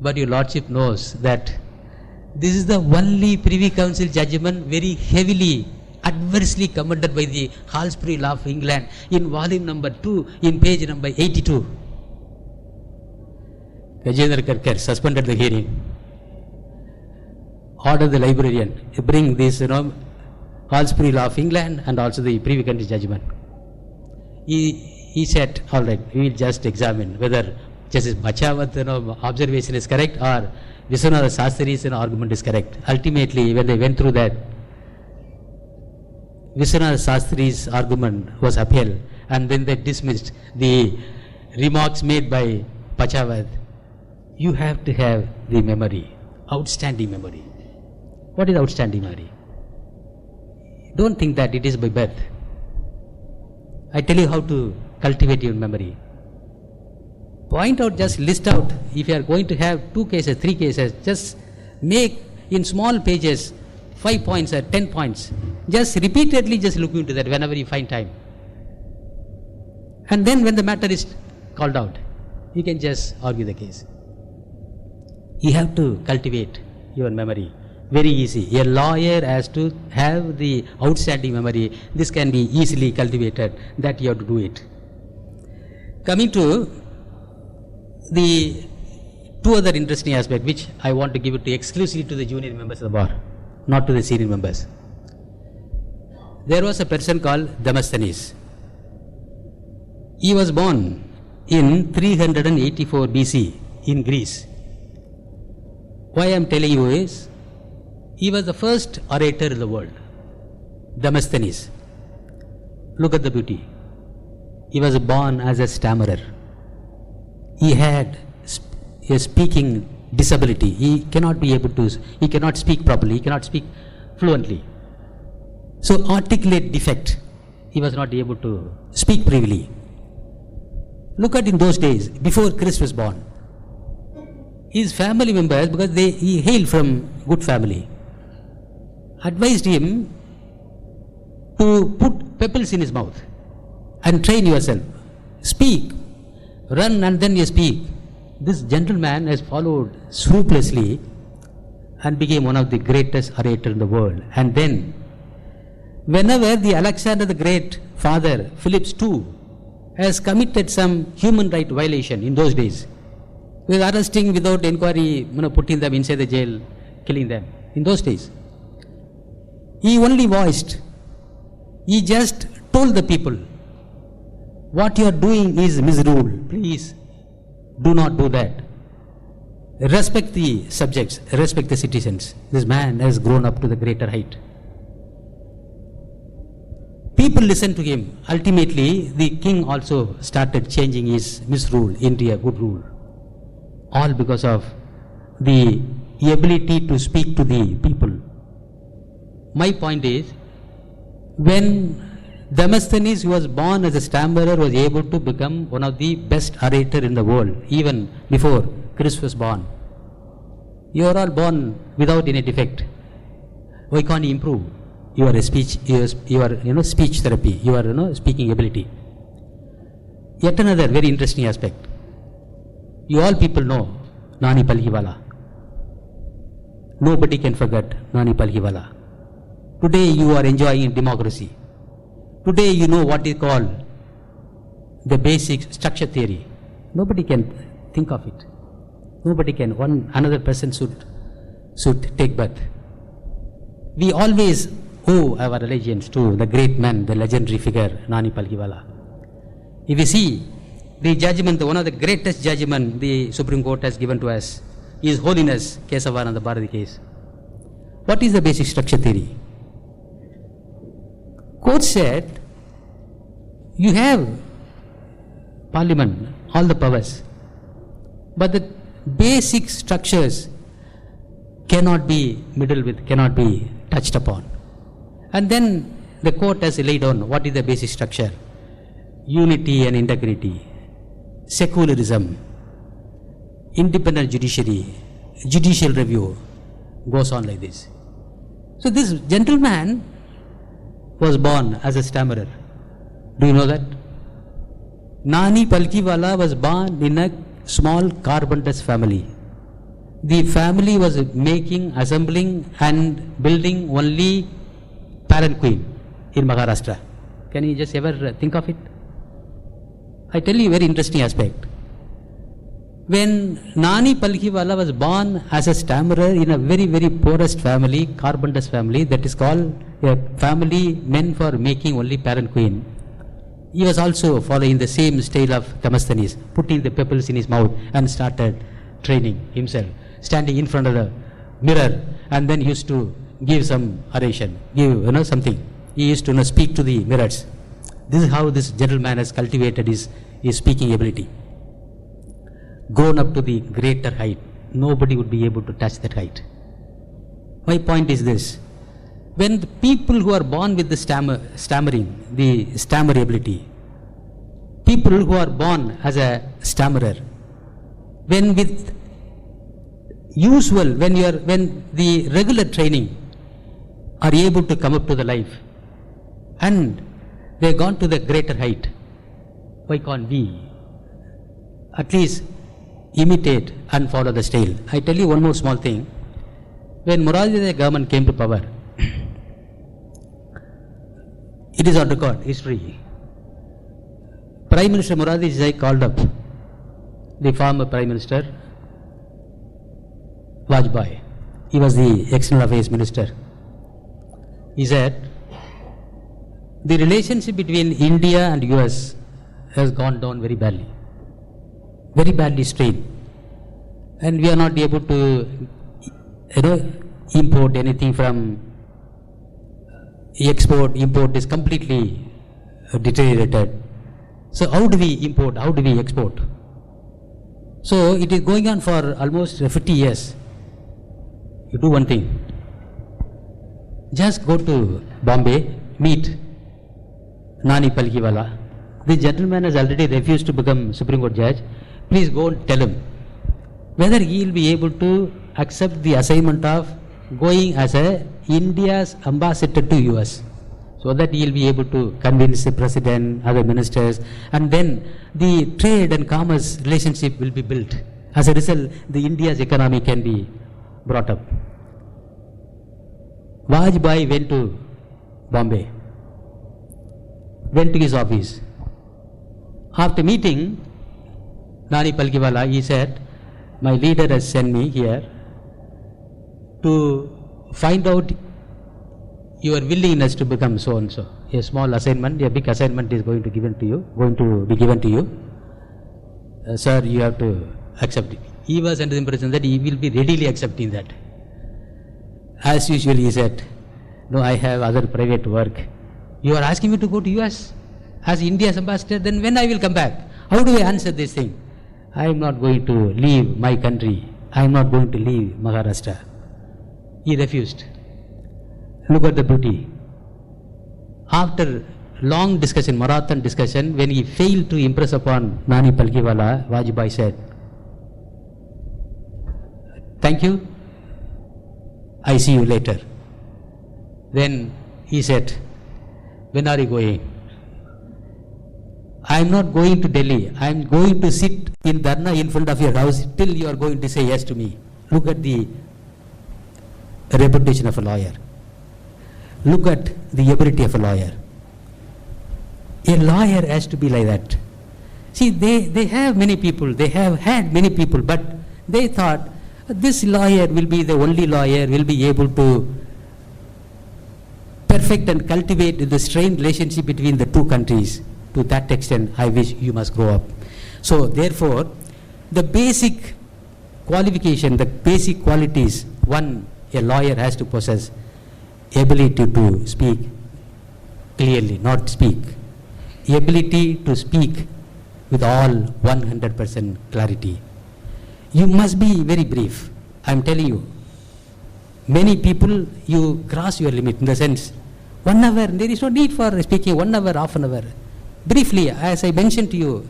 G: But your lordship knows that this is the only Privy Council judgment very heavily, adversely commented by the Halsbury Law of England in volume number 2 in page number 82. Kajendra Katkar suspended the hearing. Ordered the librarian to bring this, Halsbury Law of England and also the Privy Council judgment. He said, all right, we will just examine whether Justice Pachawat observation is correct or Viswanath Sastri's argument is correct. Ultimately, when they went through that, Viswanath Sastri's argument was upheld, and then they dismissed the remarks made by Pachawat. You have to have the memory, outstanding memory. What is outstanding memory? Don't think that it is by birth. I tell you how to cultivate your memory. Point out, just list out, if you are going to have 2 cases, 3 cases, just make in small pages 5 points or 10 points. Just repeatedly just look into that whenever you find time. And then when the matter is called out, you can just argue the case. You have to cultivate your memory. Very easy. A lawyer has to have the outstanding memory. This can be easily cultivated, that you have to do it. Coming to the two other interesting aspects, which I want to give it to exclusively to the junior members of the bar, not to the senior members. There was a person called Demosthenes. He was born in 384 BC in Greece. Why I am telling you is, he was the first orator in the world, Demosthenes. Look at the beauty. He was born as a stammerer. He had a speaking disability. He cannot be able to, he cannot speak properly, he cannot speak fluently. So articulate defect, he was not able to speak freely. Look at in those days, before Christ was born, his family members, because he hailed from good family, advised him to put pebbles in his mouth and train yourself. Speak, run and then you speak. This gentleman has followed scrupulously and became one of the greatest orators in the world. And then, whenever the Alexander the Great father, Philip II, has committed some human right violation in those days, with arresting without inquiry, putting them inside the jail, killing them, in those days, he only voiced, he just told the people, what you are doing is misrule. Please do not do that. Respect the subjects, respect the citizens. This man has grown up to the greater height. People listened to him. Ultimately, the king also started changing his misrule into a good rule. All because of the ability to speak to the people. My point is, when Demosthenes, who was born as a stammerer, was able to become one of the best orator in the world, even before Christ was born. You are all born without any defect. Why can't you improve your speech, your speech therapy, your speaking ability? Yet another very interesting aspect. You all people know Nani Palhiwala. Nobody can forget Nani Palhiwala. Today you are enjoying democracy. Today you know what is called the basic structure theory. Nobody can think of it. Nobody can. Another person should take birth. We always owe our allegiance to the great man, the legendary figure, Nani Palhiwala. If you see the judgment, one of the greatest judgment the Supreme Court has given to us, His Holiness Kesavananda Bharati case. What is the basic structure theory? Court said, you have parliament, all the powers, but the basic structures cannot be meddled with, cannot be touched upon. And then the court has laid on what is the basic structure: unity and integrity, secularism, independent judiciary, judicial review, goes on like this. So this gentleman was born as a stammerer. Do you know that? Nani Palhiwala was born in a small carpenter's family. The family was making, assembling and building only palanquin in Maharashtra. Can you just ever think of it? I tell you a very interesting aspect. When Nani Palhiwala was born as a stammerer in a very, very poorest family, carpenter's family, that is called a family meant for making only palanquin, he was also following the same style of Demosthenes, putting the pebbles in his mouth and started training himself, standing in front of the mirror, and then used to give some oration, give something. He used to speak to the mirrors. This is how this gentleman has cultivated his speaking ability. Grown up to the greater height. Nobody would be able to touch that height. My point is this: when the people who are born with the stammering, the stammer ability, people who are born as a stammerer, when with usual, when the regular training are able to come up to the life and they gone to the greater height, why can't we at least imitate and follow the style? I tell you one more small thing. When Morarji government came to power, it is on record, history. Prime Minister Moradi Desai called up the former Prime Minister Vajpayee. He was the External Affairs Minister. He said, the relationship between India and US has gone down very badly strained. And we are not able to, import anything from import is completely deteriorated. So how do we import, how do we export? So it is going on for almost 50 years. You do one thing, just go to Bombay, meet Nani Palkiwala. The gentleman has already refused to become Supreme Court judge. Please go and tell him whether he will be able to accept the assignment of going as a India's ambassador to US, so that he will be able to convince the president, other ministers, and then the trade and commerce relationship will be built. As a result, the India's economy can be brought up. Vajpayee went to Bombay, went to his office. After meeting Nani Palkiwala, he said, my leader has sent me here to find out your willingness to become so and so. A small assignment, a big assignment is going to be given to you. Sir, you have to accept it. He was under the impression that he will be readily accepting that. As usual, he said, no, I have other private work. You are asking me to go to US as India's ambassador, then when I will come back? How do I answer this thing? I am not going to leave my country. I am not going to leave Maharashtra. He refused. Look at the beauty. After long discussion, marathon discussion, when he failed to impress upon Nani Palkiwala, Vajpayee said, thank you, I see you later. Then he said, when are you going? I am not going to Delhi. I am going to sit in Dharna in front of your house till you are going to say yes to me. Look at the reputation of a lawyer. Look at the ability of a lawyer. A lawyer has to be like that. See, they have many people, they have had many people, but they thought this lawyer will be the only lawyer, will be able to perfect and cultivate the strained relationship between the two countries. To that extent, I wish you must grow up. So therefore, the basic qualification, the basic qualities, one, a lawyer has to possess ability to speak clearly, not speak. Ability to speak with all 100% clarity. You must be very brief. I am telling you, many people, you cross your limit in the sense, 1 hour, there is no need for speaking 1 hour, half an hour. Briefly, as I mentioned to you,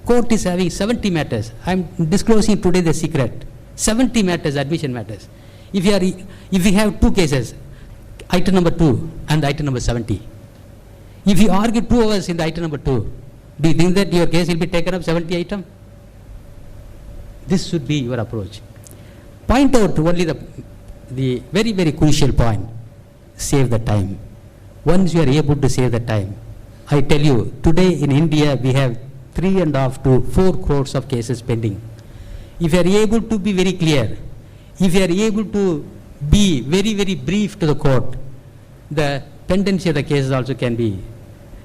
G: court is having 70 matters. I am disclosing today the secret. 70 matters, admission matters. If you have 2 cases, item number 2 and item number 70. If you argue 2 hours in the item number 2, do you think that your case will be taken up 70 item? This should be your approach. Point out only the very, very crucial point. Save the time. Once you are able to save the time, I tell you, today in India we have 3.5 to 4 crores of cases pending. If you are able to be very clear, if you are able to be very, very brief to the court, the pendency of the cases also can be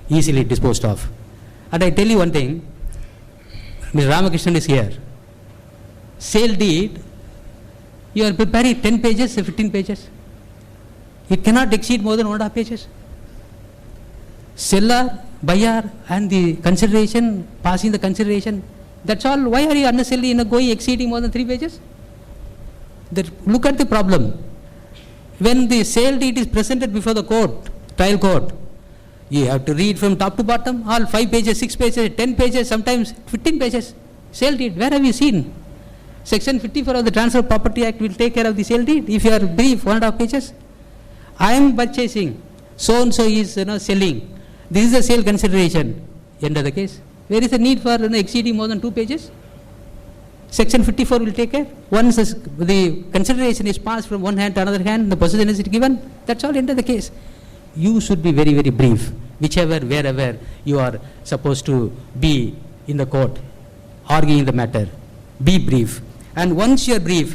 G: easily disposed of. And I tell you one thing, Mr. Ramakrishnan is here. Sale deed, you are preparing 10 pages, 15 pages. It cannot exceed more than 1.5 pages. Seller, buyer, and the consideration, passing the consideration, that's all. Why are you unnecessarily going exceeding more than 3 pages? Look at the problem. When the sale deed is presented before the court, trial court, you have to read from top to bottom, all 5 pages, 6 pages, 10 pages, sometimes 15 pages. Sale deed, where have you seen? Section 54 of the Transfer of Property Act will take care of the sale deed. If you are brief, 1.5 pages. I am purchasing, so and so is selling. This is the sale consideration. End of the case. Where is the need for exceeding more than 2 pages? Section 54 will take care. Once the consideration is passed from one hand to another hand, the possession is given. That's all. End of the case. You should be very, very brief. whichever, wherever you are supposed to be in the court, arguing the matter. Be brief. And once you are brief,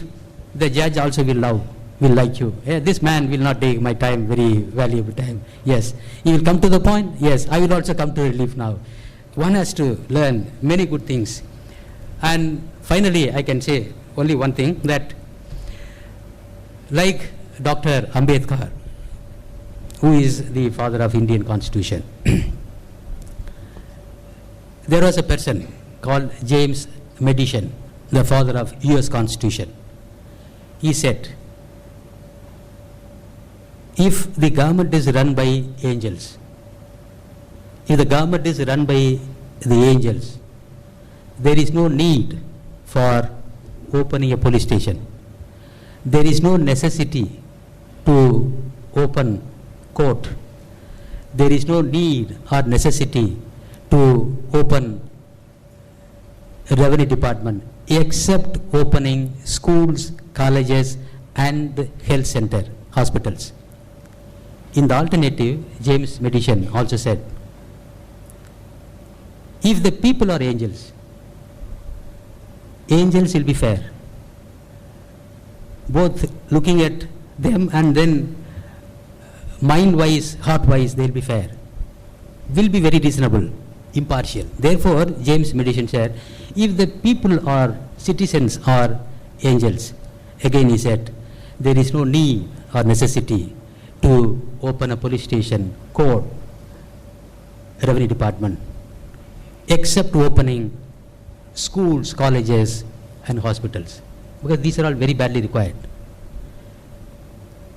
G: the judge also will like you. This man will not take my time, very valuable time. Yes. He will come to the point. Yes. I will also come to relief now. One has to learn many good things. And finally, I can say only one thing, that like Dr. Ambedkar, who is the father of Indian Constitution, there was a person called James Madison, the father of US Constitution. He said, if the government is run by angels, if the government is run by the angels, there is no need for opening a police station. There is no necessity to open court. There is no need or necessity to open a revenue department, except opening schools, colleges, and health center, hospitals. In the alternative, James Madison also said, if the people are angels, angels will be fair. Both looking at them and then mind-wise, heart-wise, they will be fair. Will be very reasonable, impartial. Therefore, James Madison said, if the people or citizens are angels, again he said, there is no need or necessity to open a police station, court, revenue department, except opening schools, colleges, and hospitals, because these are all very badly required.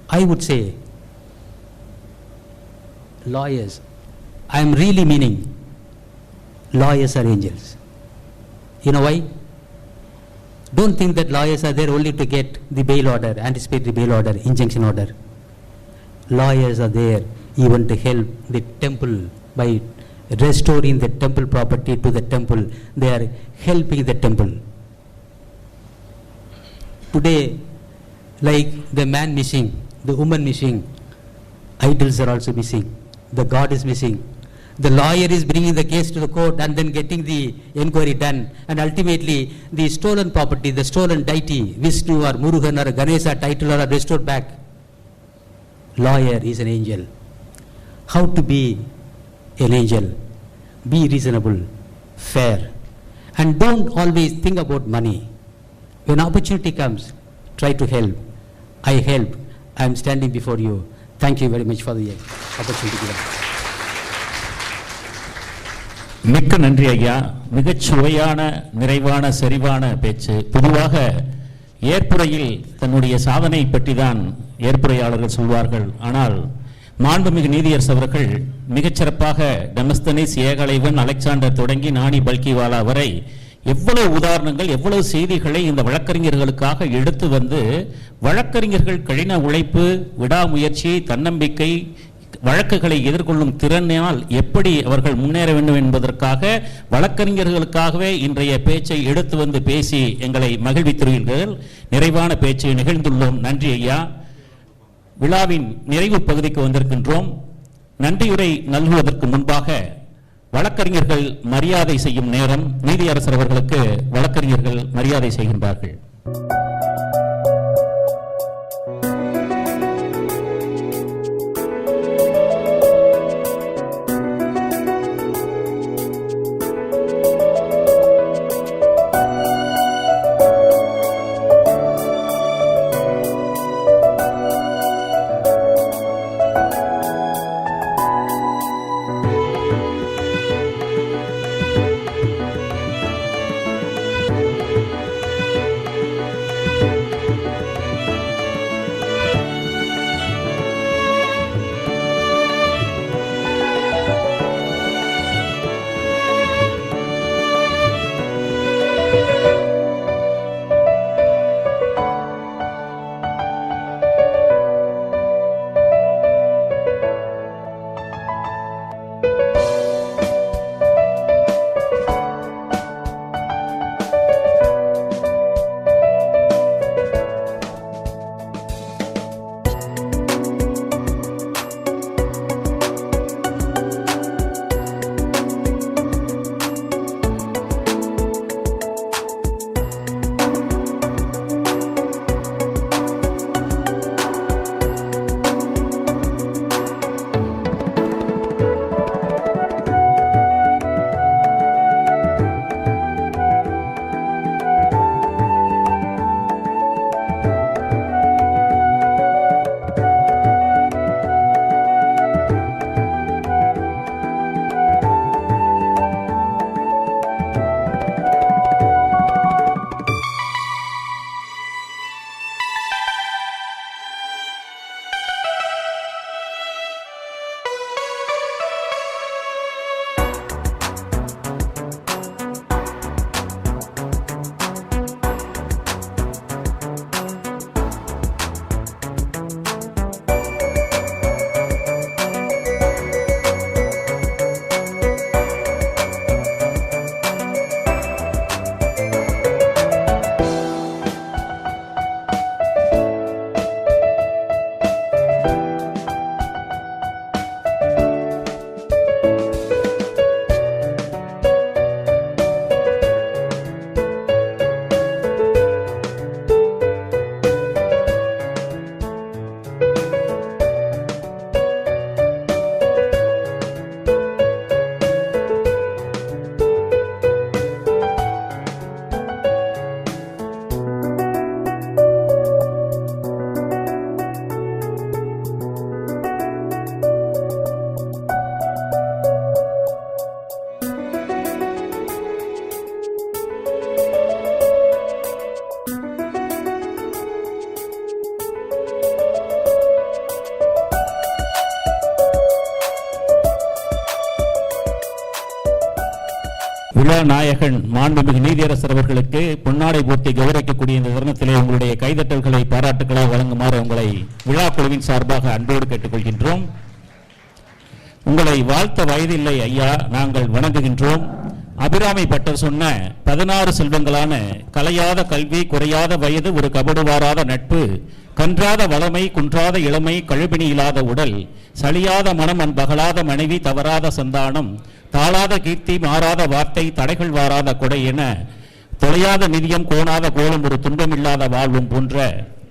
G: I would say, lawyers, I am really meaning, lawyers are angels. You know why? Don't think that lawyers are there only to get the bail order, anticipatory bail order, injunction order. Lawyers are there even to help the temple by restoring the temple property to the temple. They are helping the temple. Today, like the man missing, the woman missing, idols are also missing, the God is missing. The lawyer is bringing the case to the court and then getting the inquiry done, and ultimately the stolen property, the stolen deity, Vishnu or Murugan or Ganesha title are restored back. Lawyer is an angel. How to be an angel? Be reasonable, fair, and don't always think about money. When opportunity comes, try to help. I help. I am standing before you. Thank you very much for the opportunity given.
A: மிக்க நன்றி ஐயா. மிகச் சுவையான, நிறைவான, செறிவான பேச்சு. பொதுவாக ஏற்புரையில் தன்னுடைய சாதனை பற்றி தான் ஏற்புரையாளர்கள் சொல்வார்கள். ஆனால் மாண்புமிகு நீதியரசர் அவர்கள் மிகச்சிறப்பாக டெமஸ்தனிஸ், ஏகலைவன், அலெக்சாண்டர் தொடங்கி நானி பல்கிவாலா வரை எவ்வளவு உதாரணங்கள், எவ்வளவு செய்திகளை இந்த வழக்கறிஞர்களுக்காக எடுத்து வந்து, வழக்கறிஞர்கள் கடின உழைப்பு, விடாமுயற்சி, தன்னம்பிக்கை, வழக்குகளை எதிர்கொள்ளும் திறனால் எப்படி அவர்கள் முன்னேற வேண்டும் என்பதற்காக வழக்கறிஞர்களுக்காகவே இன்றைய பேச்சை எடுத்து வந்து பேசி எங்களை மகிழ்வித்துள்ளீர்கள். நிறைவான பேச்சை நிகழ்ந்துள்ளோம். நன்றி ஐயா. விழாவின் நிறைவு பகுதிக்கு வந்திருக்கின்றோம். நன்றியுரை நல்குவதற்கு முன்பாக வழக்கறிஞர்கள் மரியாதை செய்யும் நேரம். நீதியரசர் அவர்களுக்கு வழக்கறிஞர்கள் மரியாதை செய்கின்றார்கள். விழா நாயகன் மாண்புமிகு நீதியரசர் அவர்களுக்கு பொன்னாடை போர்த்தி கௌரவிக்கக்கூடிய இந்த தருணத்திலே உங்களுடைய கைதட்டல்களை பாராட்டுக்களை வழங்குமாறு உங்களை விழா குழுவின் சார்பாக அன்போடு கேட்டுக்கொள்கின்றோம். உங்களை வாழ்த்த வயதில்லை ஐயா, நாங்கள் வணங்குகின்றோம். அபிராமி பட்டர் சொன்ன 16 செல்வங்களான கலையாத கல்வி, குறையாத வயது, ஒரு கபடு வாராத நட்பு, கன்றாத வளமை, குன்றாத இளமை, கழுபிணி இல்லாத உடல், சலியாத மனம், அன்பகலாத மனைவி, தவறாத சந்தானம், தாளாத கீர்த்தி, மாறாத வார்த்தை, தடைகள் வாராத கொடை என தொலையாத நிதியம், கோணாத கோலம், ஒரு துன்பமில்லாத வாழ்வும் போன்ற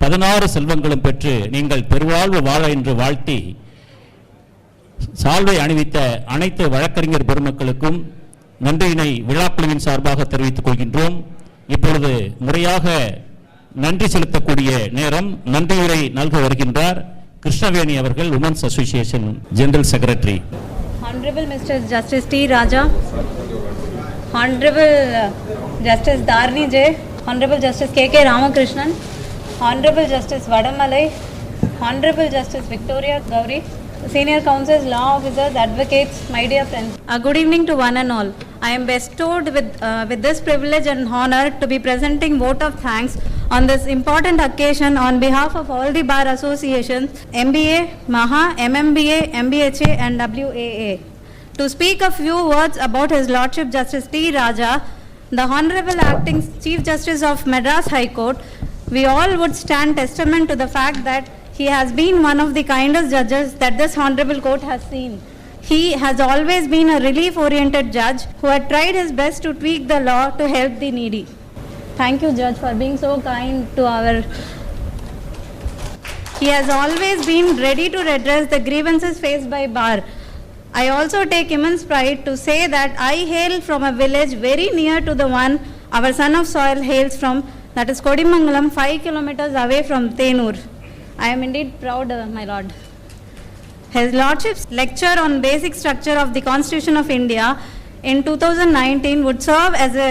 A: 16 செல்வங்களும் பெற்று நீங்கள் பெருவாழ்வு வாழ என்று வாழ்த்தி சால்வை அணிவித்த அனைத்து வழக்கறிஞர் பெருமக்களுக்கும் நன்றியினை விழாக்குழுவின் சார்பாக தெரிவித்துக் கொள்கின்றோம். இப்பொழுது முறையாக நன்றி செலுத்தக்கூடிய நேரம். நன்றியுரை நல்க வருகின்றார் கிருஷ்ணவேணி அவர்கள், women's association general secretary.
H: Hon'Ble Mr. Justice T. Raja, Hon'Ble Justice Dharni J, Hon'Ble Justice K. K. Ramakrishnan, Hon'Ble Justice Vadamalai, Hon'Ble Justice Victoria Gauri, Senior Counsels, Law Officers, Advocates, my dear friends. Good evening to one and all. I am bestowed with this privilege and honor to be presenting vote of thanks on this important occasion on behalf of all the bar associations, MBA, MAHA, MMBA, MBHA and WAA. To speak a few words about His Lordship Justice T. Raja, the Honorable Acting Chief Justice of Madras High Court, we all would stand testament to the fact that he has been one of the kindest judges that this Honorable Court has seen. He has always been a relief-oriented judge who had tried his best to tweak the law to help the needy. Thank you, Judge, for being so kind to our... He has always been ready to redress the grievances faced by bar. I also take immense pride to say that I hail from a village very near to the one our son of soil hails from, that is Kodimangalam, 5 kilometers away from Thenur. I am indeed proud, my lord. His Lordship's lecture on basic structure of the Constitution of India in 2019 would serve as a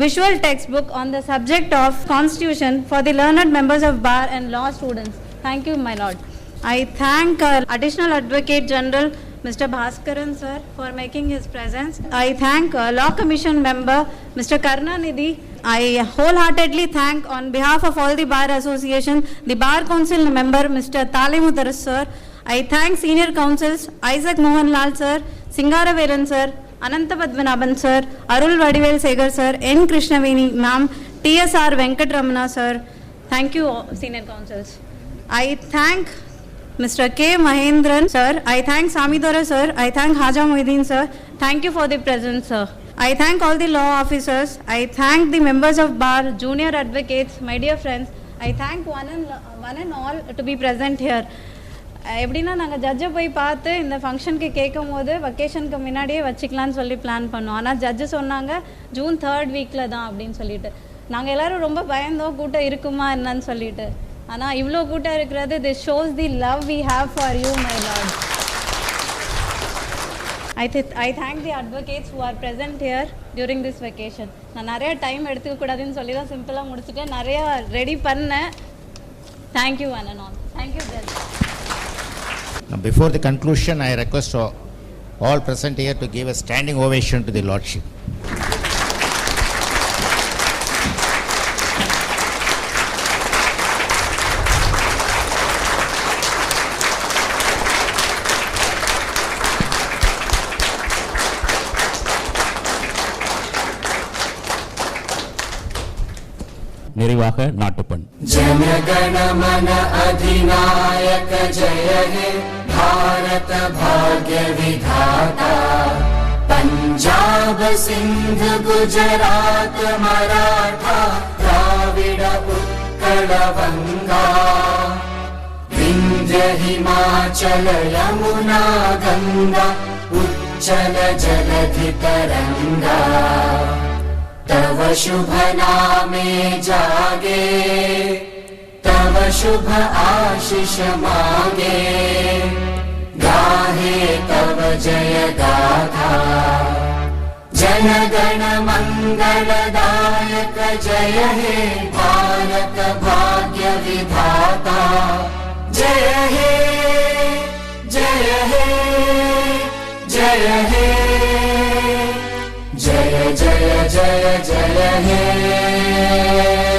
H: visual textbook on the subject of Constitution for the learned members of bar and law students. Thank you, my lord. I thank Additional Advocate General Mr. Bhaskaran sir for making his presence. I thank Law Commission member Mr. Karnanidhi. I wholeheartedly thank on behalf of all the Bar Association, the Bar Council member Mr. Talemudaras sir. I thank senior counsels Isaac Mohanlal sir, Singaraveran sir, Ananta Padmanabhan sir, Arul Vadivel Segar sir, N. Krishnaveni ma'am, TSR Venkatramana sir. Thank you, senior counsels. I thank Mr. K. Mahendran sir, I thank Samidora sir, I thank Haja Mohiddin sir. Thank you for the presence, sir. I thank all the law officers. I thank the members of bar, junior advocates, my dear friends. I thank one and all to be present here. எப்படின்னா நாங்கள் ஜட்ஜை போய் பார்த்து இந்த ஃபங்க்ஷனுக்கு கேட்கும் போது வெக்கேஷனுக்கு முன்னாடியே வச்சுக்கலான்னு சொல்லி பிளான் பண்ணோம். ஆனால் ஜட்ஜு சொன்னாங்க ஜூன் 3rd வீக்கில் தான் அப்படின்னு சொல்லிட்டு. நாங்கள் எல்லோரும் ரொம்ப பயந்தோம் கூட்டம் இருக்குமா என்னன்னு சொல்லிட்டு. ஆனால் இவ்வளோ கூட்டம் இருக்கிறது, this shows the love we have for you, my lord. I thank the advocates who are present here during this vacation. நான் நிறைய டைம் எடுத்துக்க கூடாதுன்னு சொல்லி தான் சிம்பிளாக முடிச்சுட்டு நிறைய ரெடி பண்ணேன். Thank you one and all. Thank you, Judge.
C: Now, before the conclusion, I request all present here to give a standing ovation to the Lordship.
A: நிறைவாக நாட்டுப்பண்.
I: जनगण मन अधिनायक जय हे भारत भाग्य विधाता, पंजाब सिंध गुजरात मराठा द्राविड उत्कल गंगा, विंध्य हिमाचल यमुना गंगा उच्चल जलधि तरंगा, तव शुभ नामे जागे, तव शुभ आशीष मांगे, गाहे तव जय गाथा, जनगण मंगलदायक जय हे भारत भाग्य विधाता, जय हे जय हे जय हे जय जय जय जय हे